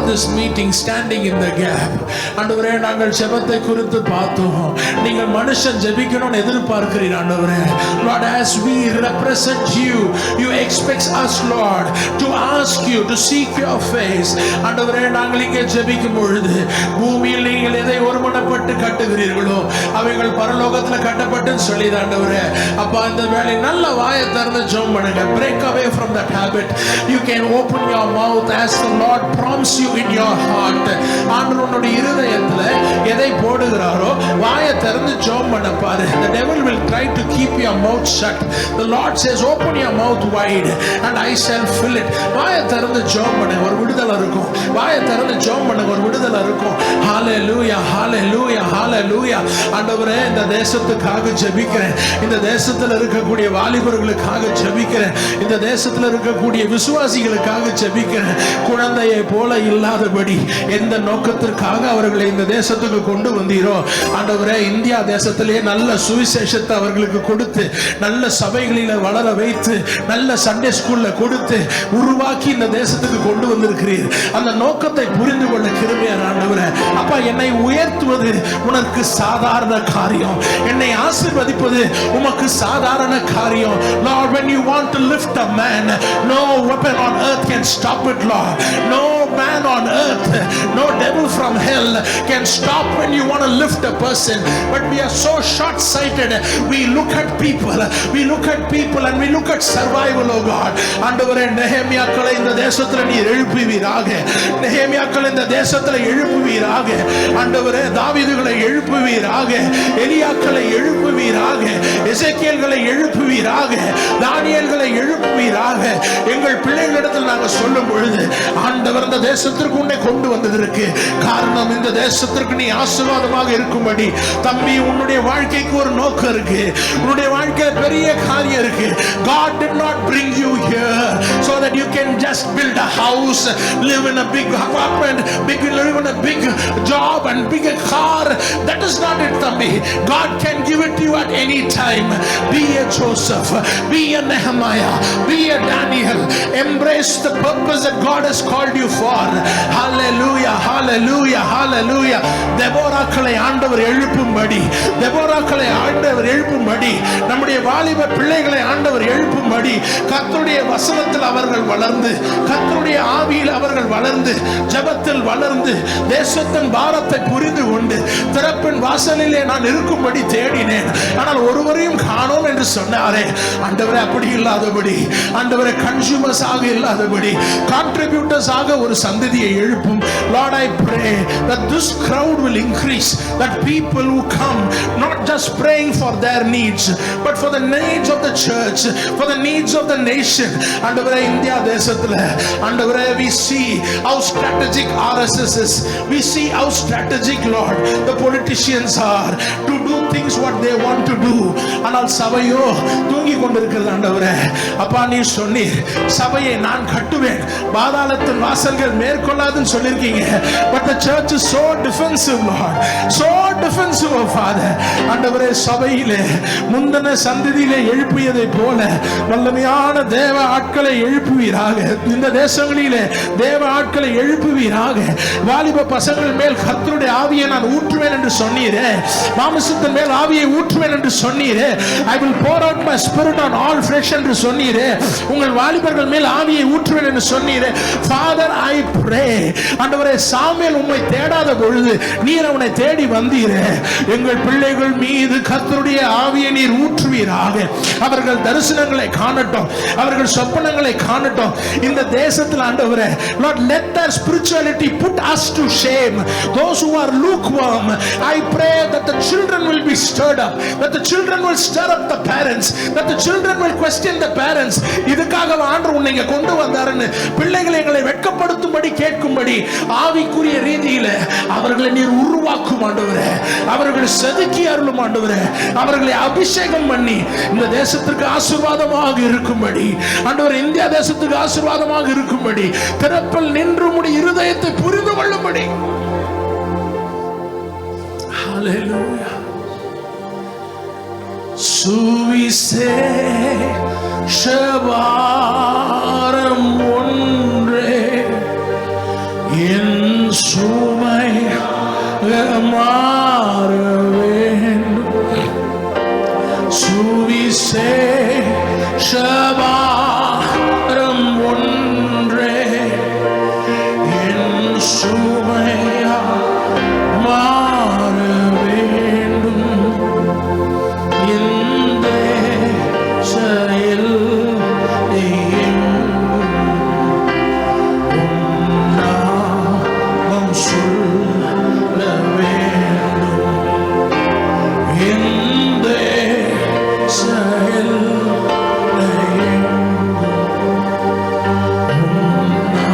this meeting standing in the gap. ஆண்டவரே நாங்கள் ஜெபத்தை குறித்து பார்த்தோம். நீங்கள் மனுஷன் ஜெபிக்கணும்னு எதிர்பார்க்கிறீர் ஆண்டவரே. Lord, as we represent you, you expect us, Lord, to ask you to seek your face. ஆண்டவரே நாங்கள் இங்கே ஜெபிக்கும் பொழுது பூமியில் நீங்கள் எதை ஒருமனப்பட்டு கட்டுகிறீர்களோ அவைகள் பரலோகத்தில் கட்டப்பட்டுன்னு சொல்லி ஆண்டவரே. அப்பா இந்த வேளை நல்ல வாயை திறந்து ஜெபம் பண்ணுங்க. Break away from that habit. You can open your mouth as the Lord prompts you in your heart. ஆண்டவர் உன்னுடைய இருதயத்துல எதை போடுகிறாரோ வாயை திறந்து ஜெபம் பண்ண பாரு. The devil will try to keep your mouth shut. The Lord says open your mouth wide and I shall fill it. வாயை திறந்து ஜெபம் பண்ணு, ஒரு விடுதலை இருக்கும். வாயை திறந்து ஜெபம் பண்ணு, ஒரு விடுதலை இருக்கும். Hallelujah, hallelujah, hallelujah. ஆண்டவரே இந்த தேசத்துக்காக ஜெபிக்கிறேன். இந்த தேசத்துல இருக்கக்கூடிய வாலிபர்களுக்காக ஜெபிக்கிறேன். இந்த தேசத்துல இருக்கக்கூடிய விசுவாசிகளுக்காக ஜெபிக்கிறேன். குழந்தையை போல இல்லாதபடி எந்த நோக்கத்திற்காக அவர்களை இந்த தேசத்துக்கு கொண்டு வந்தீரோ ஆண்டவரே, இந்தியா தேசத்திலே நல்ல சுவிசேஷத்தை அவர்களுக்கு கொடுத்து நல்ல சபைகளில வளர வைத்து நல்ல சண்டே ஸ்கூல்ல கொடுத்து உருவாக்கி இந்த தேசத்துக்கு கொண்டு வந்திருக்கிறீர். அந்த நோக்கத்தை புரிந்து கொள்ள கிருபையார் ஆண்டவரே. அப்பா, என்னை உயர்த்துவது உனக்கு சாதாரண காரியம், என்னை ஆசீர்வதிப்பது உமக்கு சாதாரண காரியம். Lord, when you want to lift a man, no weapon on earth can stop it, Lord. No man on earth, no devil from hell can stop when you want to lift a person. But we are so short-sighted. We look at people and we look at survival, oh God. ஆண்டவரே, நெகேமியாக்களை இந்த தேசத்துல நீர் எழுப்புவீராக. நெகேமியாக்களை இந்த தேசத்துல எழுப்புவீராக. ஆண்டவரே, தாவீதுகளை எழுப்புவீராக. எலியாக்களை எழுப்புவீராக. எசேக்கியேல்களை எழுப்புவீராக. தானியேல்களை எழுப்புவீராக. எங்கள் பிள்ளைகளிடத்தில் நாங்கள் சொல்லும் பொழுது ஆண்டவர் இந்த தேசத்திற்கு உன்னை கொண்டு வந்ததற்கு காரணம் இந்த தேசத்திற்கு நீ ஆசீர்வாதமாக இருக்கும்படி. தம்பி, உன்னுடைய வாழ்க்கைக்கு ஒரு நோக்கம் இருக்கு. உன்னுடைய வாழ்க்கையில பெரிய காரியம் இருக்கு. God did not bring you here so that you can just build a house, live in a big apartment, live in a big job and big car. That is not it, தம்பி. God can give it to you at any time. Be a Joseph, be a Nehemiah, be a Daniel. Embrace the purpose that God has called you for. Hallelujah, hallelujah, hallelujah. தெபோராக்களை ஆண்டவர் எழுப்பும்படி, தெபோராக்களை ஆண்டவர் எழுப்பும்படி, நம்முடைய வாலிப பிள்ளைகளை ஆண்டவர் எழுப்பும்படி, கர்த்தருடைய வசனத்தில் அவர்கள் வளர்ந்து, கர்த்தருடைய ஆவியில் அவர்கள் வளர்ந்து, ஜெபத்தில் வளர்ந்து, தேசத்தின் பாரத்தை புரிந்து கொண்டு, திறப்பின் வாசலிலே நான் இருக்கும்படி தேடினேன், ஆனால் ஒருவரையும் காணோம் என்று சொன்னாரே. ஆண்டவரே, அப்படி இல்லாதபடி, ஆண்டவரே, கன்சூமர்ஸ் ஆக இல்லாதபடி, கான்ட்ரிபியூட்டர்ஸ் ஆக ஒரு சந்ததியை எழுப்பும். Lord, I pray that this crowd will increase, that people who come not just praying for their needs but for the needs of the church, for the needs of the nation. ஆண்டவரே, India தேசத்துல ஆண்டவரே, we see how strategic RSS is. We see how strategic, Lord, the politicians are to do things what they want to do. ஆனால் சபையோ தூங்கி கொண்டிருக்கிறது. ஆண்டவரே, அப்பா, நீ சொன்னீர் சபையை நான் கட்டுவேன், பாதாளத்தின் வாசல்கள் மேற்கொள்ளாதுன்னு சொல்லிருக்கீங்க. But the church is so defensive, Lord, so defensive, oh Father. ஆண்டவரே, சபையிலே முந்தின சந்ததியிலே எழுப்பியதை போல வல்லமையான தேவ ஆட்களை எழுப்புவீராக. இந்த தேசங்களிலே தேவ ஆட்களை எழுப்புவீராக. வாலிப பசங்கள் மேல் கர்த்தருடைய ஆவியை நான் ஊற்றுவேன் என்று சொன்னீரே. மாம்சத்தின் மேல் ஆவியை ஊற்றுவேன் என்று சொன்னீரே. I will pour out my spirit on all flesh என்று சொன்னீரே. உங்கள் வாலிபர்கள் மேல் ஆவியை ஊற்றுவேன் என்று சொன்னீரே. Father, I pray, ஆண்டவரே, சாமுவேல் உம்மை தேடாத பொழுது நீர் அவனை தேடி வந்தீரே. எங்கள் பிள்ளைகள் மீது கர்த்தருடைய ஆவியை நீர் ஊற்றுவீராக. அவர்கள் தரிசனங்களை காணட்டும், அவர்கள் சொப்பனங்களை காணட்டும். இந்த தேசத்தில் ஆண்டவரே, Lord, let their spirituality put us to shame. Those who are lukewarm, I pray that the children will be stirred up, that the children will stir up the parents, that the children will question the parents. இதுக்காக ஆண்டவர் உன்னை இங்க கொண்டு வந்தாருன்னு பிள்ளைகளை எங்களை வெட்கப்படுத்தும்படி கேட்கும்படி ஆவிக்குரிய ரீதியில அவர்களை நீர் உருவாக்கும் ஆண்டவரே. அவர்களை செதுக்கி அருளும் ஆண்டவரே. அவர்களை அபிஷேகம் பண்ணி இந்த தேசத்திற்கு ஆசீர்வாதமாக இருக்கும்படி, ஆண்டவரே, இந்தியா தேசத்துக்கு ஆசீர்வாதமாக இருக்கும்படி, திறப்பில் நின்று உம்முடைய இருதயத்தை புரிந்து கொள்ளும்படி. Hallelujah. சுவிசேஷவாரம் ஒன்றே என் சுமைகள் மாற வேண்டும். சுவிசேஷபாரம் ஒன்றே என் சுமையா மாற வேண்டும். இந்த செயல் உன்னாமம் சொல்ல வேண்டும். இந்த செயல்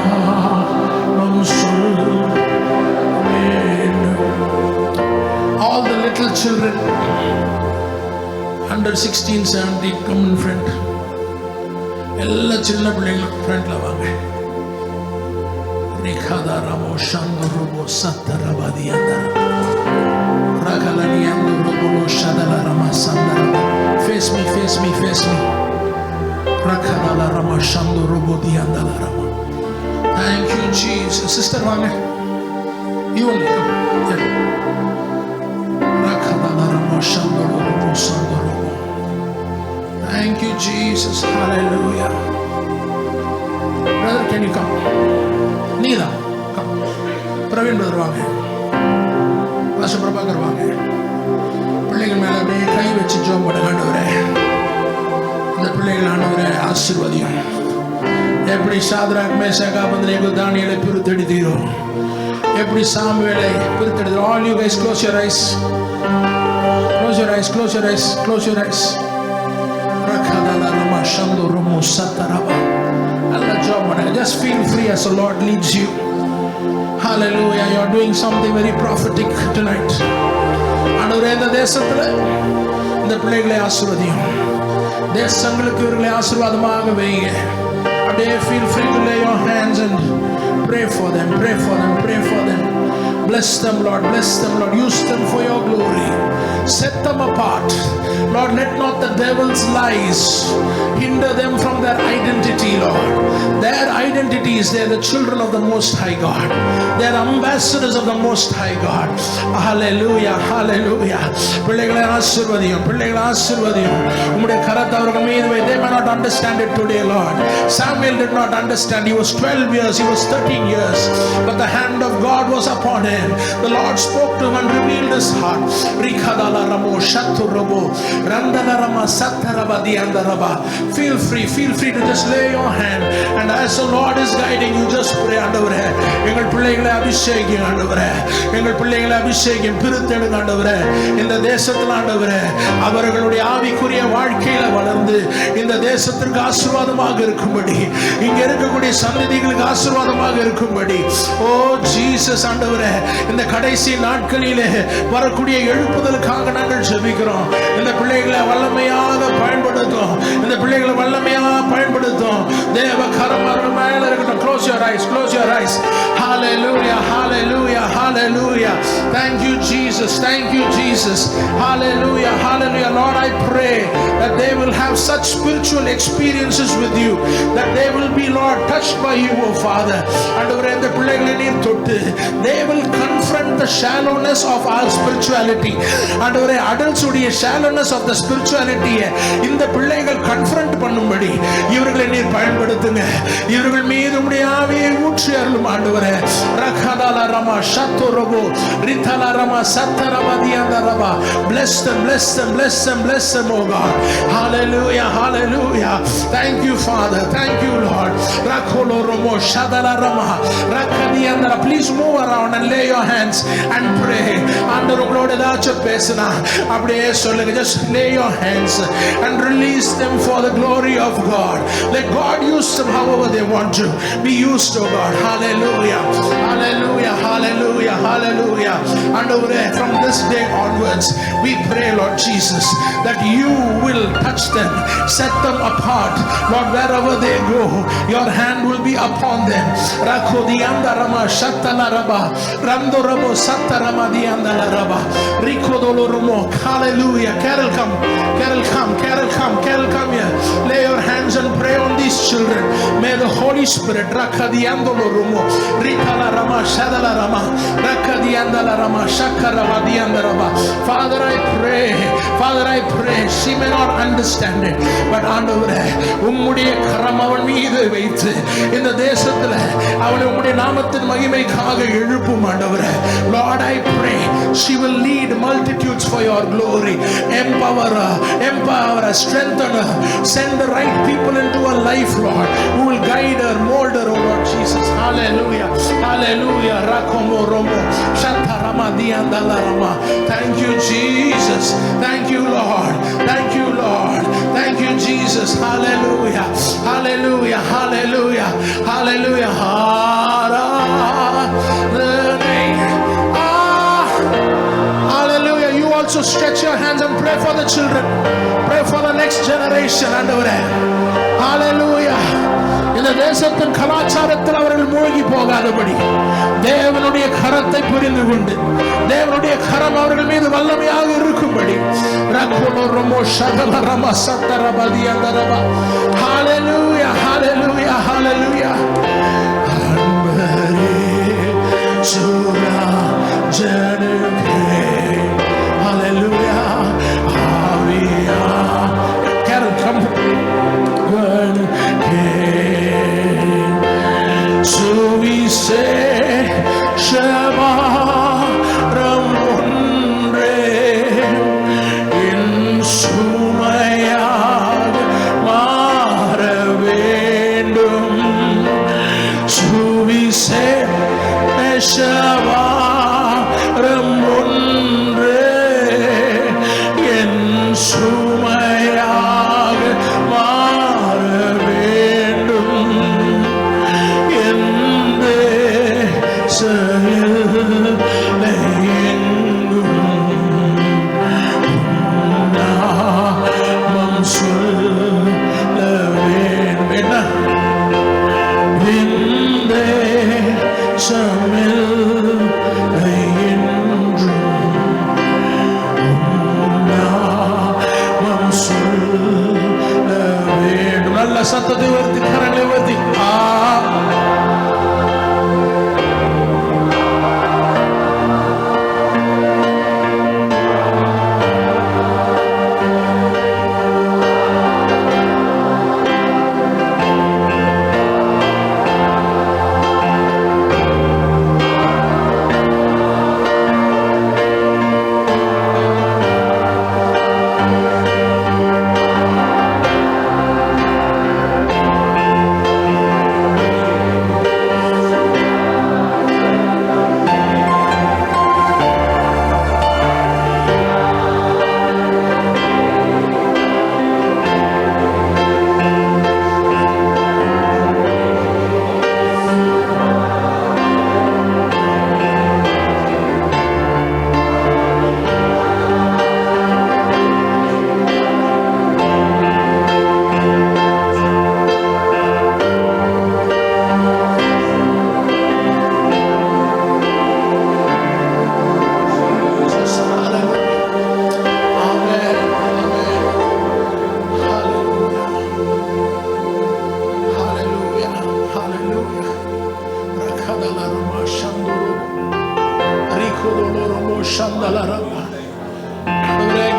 உன்னாமம் சொல்ல வேண்டும். All the little children under 16, 17 come in front. எல்லா சின்ன பிள்ளைங்களும் ஃப்ரண்ட்ல வாங்க. ரிகாதாரமோ சந்தரபோ சத்தரபதியந்தர ரகலனியந்தரபோ ஷதலரம சந்தரப. Face me, face me, face me. ரகலரம சந்தரபோ தியந்தலரம. Thank you Jesus. Sister வாங்க. You only come. ரகலரம சந்தரபோ சந்தரபோ. Thank you Jesus. Hallelujah. Brother, can you come? Neela, come. Praveen brother வாங்க. Pastor Prabhakar வாங்க. பிள்ளைகள் மேல அப்படியே கை வச்சு ஜெபம் பண்ணுங்க. ஆண்டவரே, இந்த பிள்ளைகள் ஆண்டவரே ஆசீர்வதியும். எப்படி சாத்ராக் மேஷாக் ஆபேத்நேகோ தானியேலை பிரித்தெடுத்தீரோ, எப்படி சாமுவேலை பிரித்தெடுத்தீரோ. All you guys close your eyes. Close your eyes, close your eyes, close your eyes. Rakadalarama shandurumu sataraba. Allah job பண்ணுங்க. Just feel free as the Lord leads you. Hallelujah. You are doing something very prophetic tonight. ஆண்டவரே, இந்த தேசத்துல இந்த பிள்ளைகளை ஆசீர்வதியும். தேசங்களுக்கு இவர்களை ஆசீர்வாதமாக வைங்க. அப்படியே feel free to lay your hands and pray for them, pray for them, pray for them. Bless them, Lord, bless them, Lord. Use them for your glory. Set them apart. Lord, let not the devil's lies hinder them from their identity, Lord. Their identity is they are the children of the Most High God. They are ambassadors of the Most High God. Hallelujah, hallelujah. பிள்ளைகளை ஆசீர்வதியும், பிள்ளைகளை ஆசீர்வதியும். உம்முடைய கரத்தை அவர்கள் மீது வை. They may not understand it today, Lord. Samuel did not understand. He was 12 years, he was 13 years. But the hand of God was upon him. The Lord spoke to him and revealed his heart. Rikadalaramo shaturabo randalarama satarabadi andaraba. Feel free to just lay your hand, and as the Lord is guiding you, just pray. ஆண்டவரே, எங்கள் பிள்ளைகளை அபிஷேகம். ஆண்டவரே, எங்கள் பிள்ளைகளை அபிஷேகம் பிரித்தெடுங்க. ஆண்டவரே, இந்த தேசத்தில் ஆண்டவரே அவர்களுடைய ஆவிக்குரிய வாழ்க்கையில வளர்ந்து இந்த தேசத்திற்கு ஆசீர்வாதமாக இருக்கும்படி, இங்க இருக்கக்கூடிய சந்ததிகளுக்கு ஆசீர்வாதமாக இருக்கும்படி. ஓ ஜீசஸ், ஆண்டவரே, இந்த கடைசி நாட்களிலே வரக்கூடிய எழுப்புதலுக்காக நாங்கள் ஜெபிக்கிறோம். இந்த பிள்ளைகளை வல்லமையாக பயன்படுத்தும், இந்த பிள்ளைகளை வல்லமையாக பயன்படுத்தும். தேவ கரம் அவர்கள் மேல இருக்கட்டும். Close your eyes, close your eyes. Hallelujah, hallelujah, hallelujah. Thank you Jesus, thank you Jesus. Hallelujah, hallelujah. Lord, I pray that they will have such spiritual experiences with you, that they will be, Lord, touched by you, oh Father. ஆண்டவரே, இந்த பிள்ளைகளை நீர் தொட்டு, they will confront the shallowness of our spirituality. ஆண்டவரே, adults உடைய shallowness of the spirituality இந்த பிள்ளைகள் confront பண்ணும்படி இவர்களை நீர் பயன்படுத்துங்க. இவர்கள் மீது உம்முடைய ஆவியை ஊற்றி அருளும். ஆண்டவரே, ரகதாலரமா ஷத்துரபோ ரிதலரமா சத்தரபதியந்தரபா. Bless them, bless them, bless them, bless them, oh God. Hallelujah, hallelujah. Thank you, Father, thank you, Lord. Rakoloromo shadalarama rakadiyandara. Please move around and lay your hands and pray. ஆண்டவர் உங்களோட ஏதாச்சும் பேசினா அப்படியே சொல்லுங்க. Just lay your hands and release them for the glory of God. Let God use them however they want to be used, oh God. Hallelujah, hallelujah, hallelujah, hallelujah. ஆண்டவரே, from this day onwards we pray, Lord Jesus, that you will touch them, set them apart, Lord. Wherever they go, your hand will be upon them. Rakodiyandarama shattalaraba randorabo sattarama diyandalaraba rikodoloromo. Hallelujah. Carol, come, Carol, come, Carol, come, Carol, come here. Lay your hands and pray on these children. May the Holy Spirit rakadiyandoloromo rikalarama shadala rama rakadiandala rama shakara vadiandaraba. Father, I pray she may not understand it, but ஆண்டவரே உம்முடைய கரம் அவள் மீது வைத்து இந்த தேசத்துல அவளை உம்முடைய நாமத்தின் மகிமைக்காக எழுப்பும் ஆண்டவரே. Lord, I pray she will lead multitudes for your glory. Empower her, strengthen her, send the right people into her life, Lord, who will guide her, mold her, oh Lord Jesus. Hallelujah, hallelujah. Rakomo romo shatarama diandala rama. Thank you, Jesus. Thank you, Lord. Thank you, Lord. Thank you, Jesus. Hallelujah, hallelujah, hallelujah, hallelujah. Hallelujah. You also stretch your hands and pray for the children. Pray for the next generation. Hallelujah. இந்த தேசத்தின் கலாச்சாரத்தில் அவர்கள் மூழ்கி போகாதபடி தேவனுடைய கரத்தை புரிந்து கொண்டு தேவனுடைய கரம் அவர்கள் மீது வல்லமையாக இருக்கும்படி. Hallelujah, hallelujah, hallelujah. Hallelujah. Carol, come. So we say, Shema Ramundre in Sumayag Maravendum. So we say, Shema Ramundre in Sumayag Maravendum. In the நல்ல சத்தத்தை வருத்தி கரங்களை வருத்தி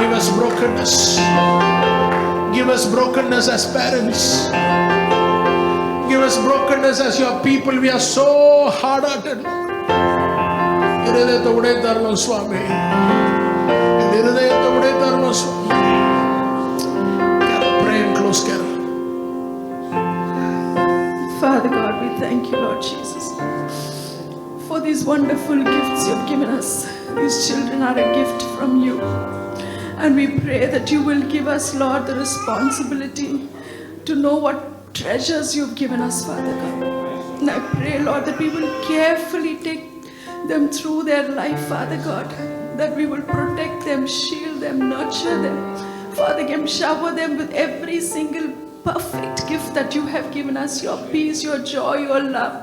Give us brokenness. Give us brokenness as parents. Give us brokenness as your people. We are so hard-hearted. Irudayatha udaitaralum Swami. Irudayatha udaitaralum Swami. Pray and close, Carol. Father God, we thank you, Lord Jesus, for these wonderful gifts you've given us. These children are a gift from you. And we pray that you will give us, Lord, the responsibility to know what treasures you've given us, Father God. And I pray, Lord, that we will carefully take them through their life, Father God, that we will protect them, shield them, nurture them. Father God, shower them with every single perfect gift that you have given us, your peace, your joy, your love.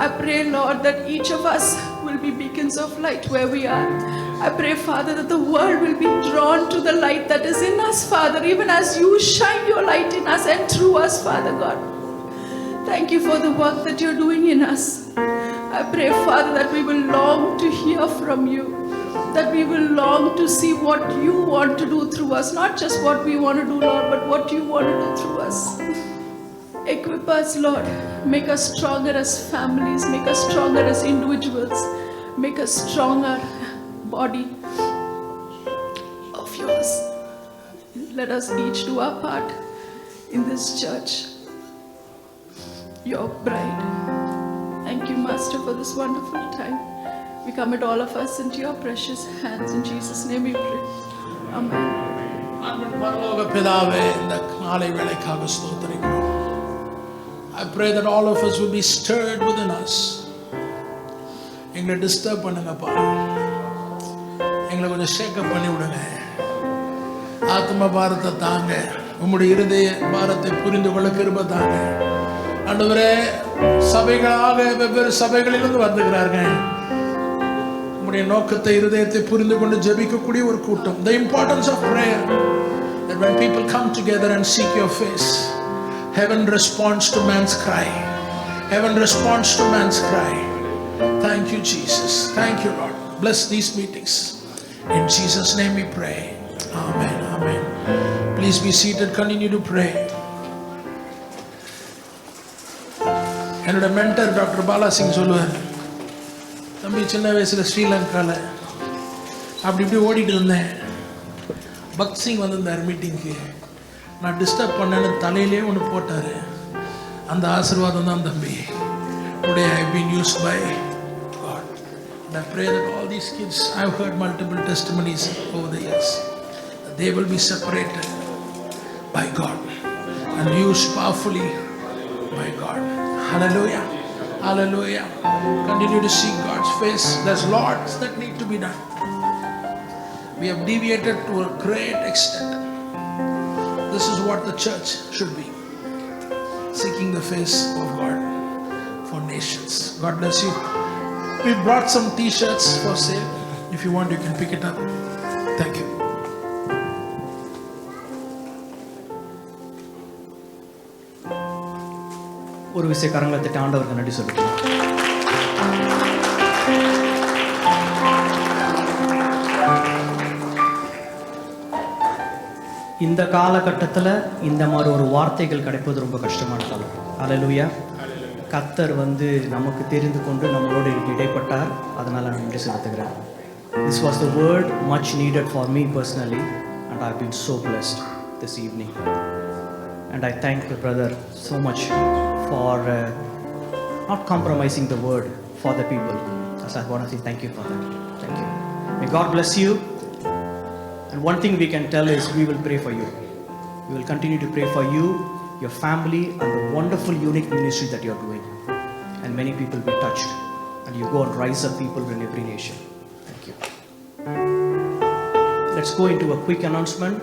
I pray, Lord, that each of us will be beacons of light where we are. I pray, Father, that the world will be drawn to the light that is in us, Father, even as you shine your light in us and through us, Father God. Thank you for the work that you're doing in us. I I pray, Father, that we will long to hear from you, that we will long to see what you want to do through us, not just what we want to do, Lord, but what you want to do through us. Equip us, Lord. Make us stronger as families, make us stronger as individuals, make us stronger body of yours. Let us each do our part in this church, your bride. Thank you, Master, for this wonderful time. We commit all of us into your precious hands. In Jesus' name we pray. Amen. அன்பின் பரலோக பிதாவே, இந்த காலை வேளைக்காக ஸ்தோத்திரிக்கிறோம். I pray that all of us will be stirred within us. எங்களை disturb பண்ணுங்கப்பா, எங்களை கொஞ்சம் ஷேக்கப் பண்ணி விடுங்க. ஆத்ம பாரத்தை தாங்க, உம்முடைய இருதய பாரத்தை புரிந்து கொள்ள கிருபை தாங்க. ஆண்டவரே, சபைகளாக வெவ்வேறு சபைகளிலிருந்து வந்துகிறார்கள். உம்முடைய நோக்கத்தை இருதயத்தை புரிந்து கொண்டு ஜெபிக்கக்கூடிய ஒரு கூட்டம். The importance of prayer, that when people come together and seek your face, heaven responds to man's cry. Heaven responds to man's cry. Thank you, Jesus. Thank you, Lord. Bless these meetings. In Jesus' name we pray. Amen. Amen. Please be seated. Continue to pray. என்னோட mentor doctor Bala Singh சொல்லுவார், தம்பி சின்ன வயசில் ஸ்ரீலங்காவில் அப்படி இப்படி ஓடிட்டு இருந்தேன். பக்த் சிங் வந்திருந்தார் மீட்டிங்க்கு. நான் டிஸ்டர்ப் பண்ணேன்னு தலையிலே ஒன்று போட்டார். அந்த ஆசீர்வாதம் தான் தம்பி. Today I have been used by God. And I pray that all these kids, I have heard multiple testimonies over the years, that they will be separated by God and used powerfully by God. Hallelujah. Hallelujah. Continue to seek God's face. There's lots that need to be done. We have deviated to a great extent. This is what the church should be. Seeking the face of God for nations. God bless you. We brought some t-shirts for sale. If you want, you can pick it up. Thank you. ஒரு விசை கரங்களை தட்டி ஆண்டவருக்கு நன்றி சொல்லிக்கலாம். இந்த காலகட்டத்தில் இந்த மாதிரி ஒரு வார்த்தைகள் கிடைப்பது ரொம்ப கஷ்டமான காலம். அல்லேலூயா. கர்த்தர் நமக்கு தெரிந்து கொண்டு நம்மளோடு இடைப்பட்டார். அதனால் நான் நன்றி செலுத்துகிறேன். This was the word much needed for me personally, and I've been so blessed this evening. And I thank the brother so much for not compromising the word for the people. As I want to say thank you for that. Thank you. May God bless you. And one thing we can tell is we will pray for you. We will continue to pray for you, your family, and the wonderful, unique ministry that you are doing. And many people will be touched. And you go and rise up people in every nation. Thank you. Let's go into a quick announcement.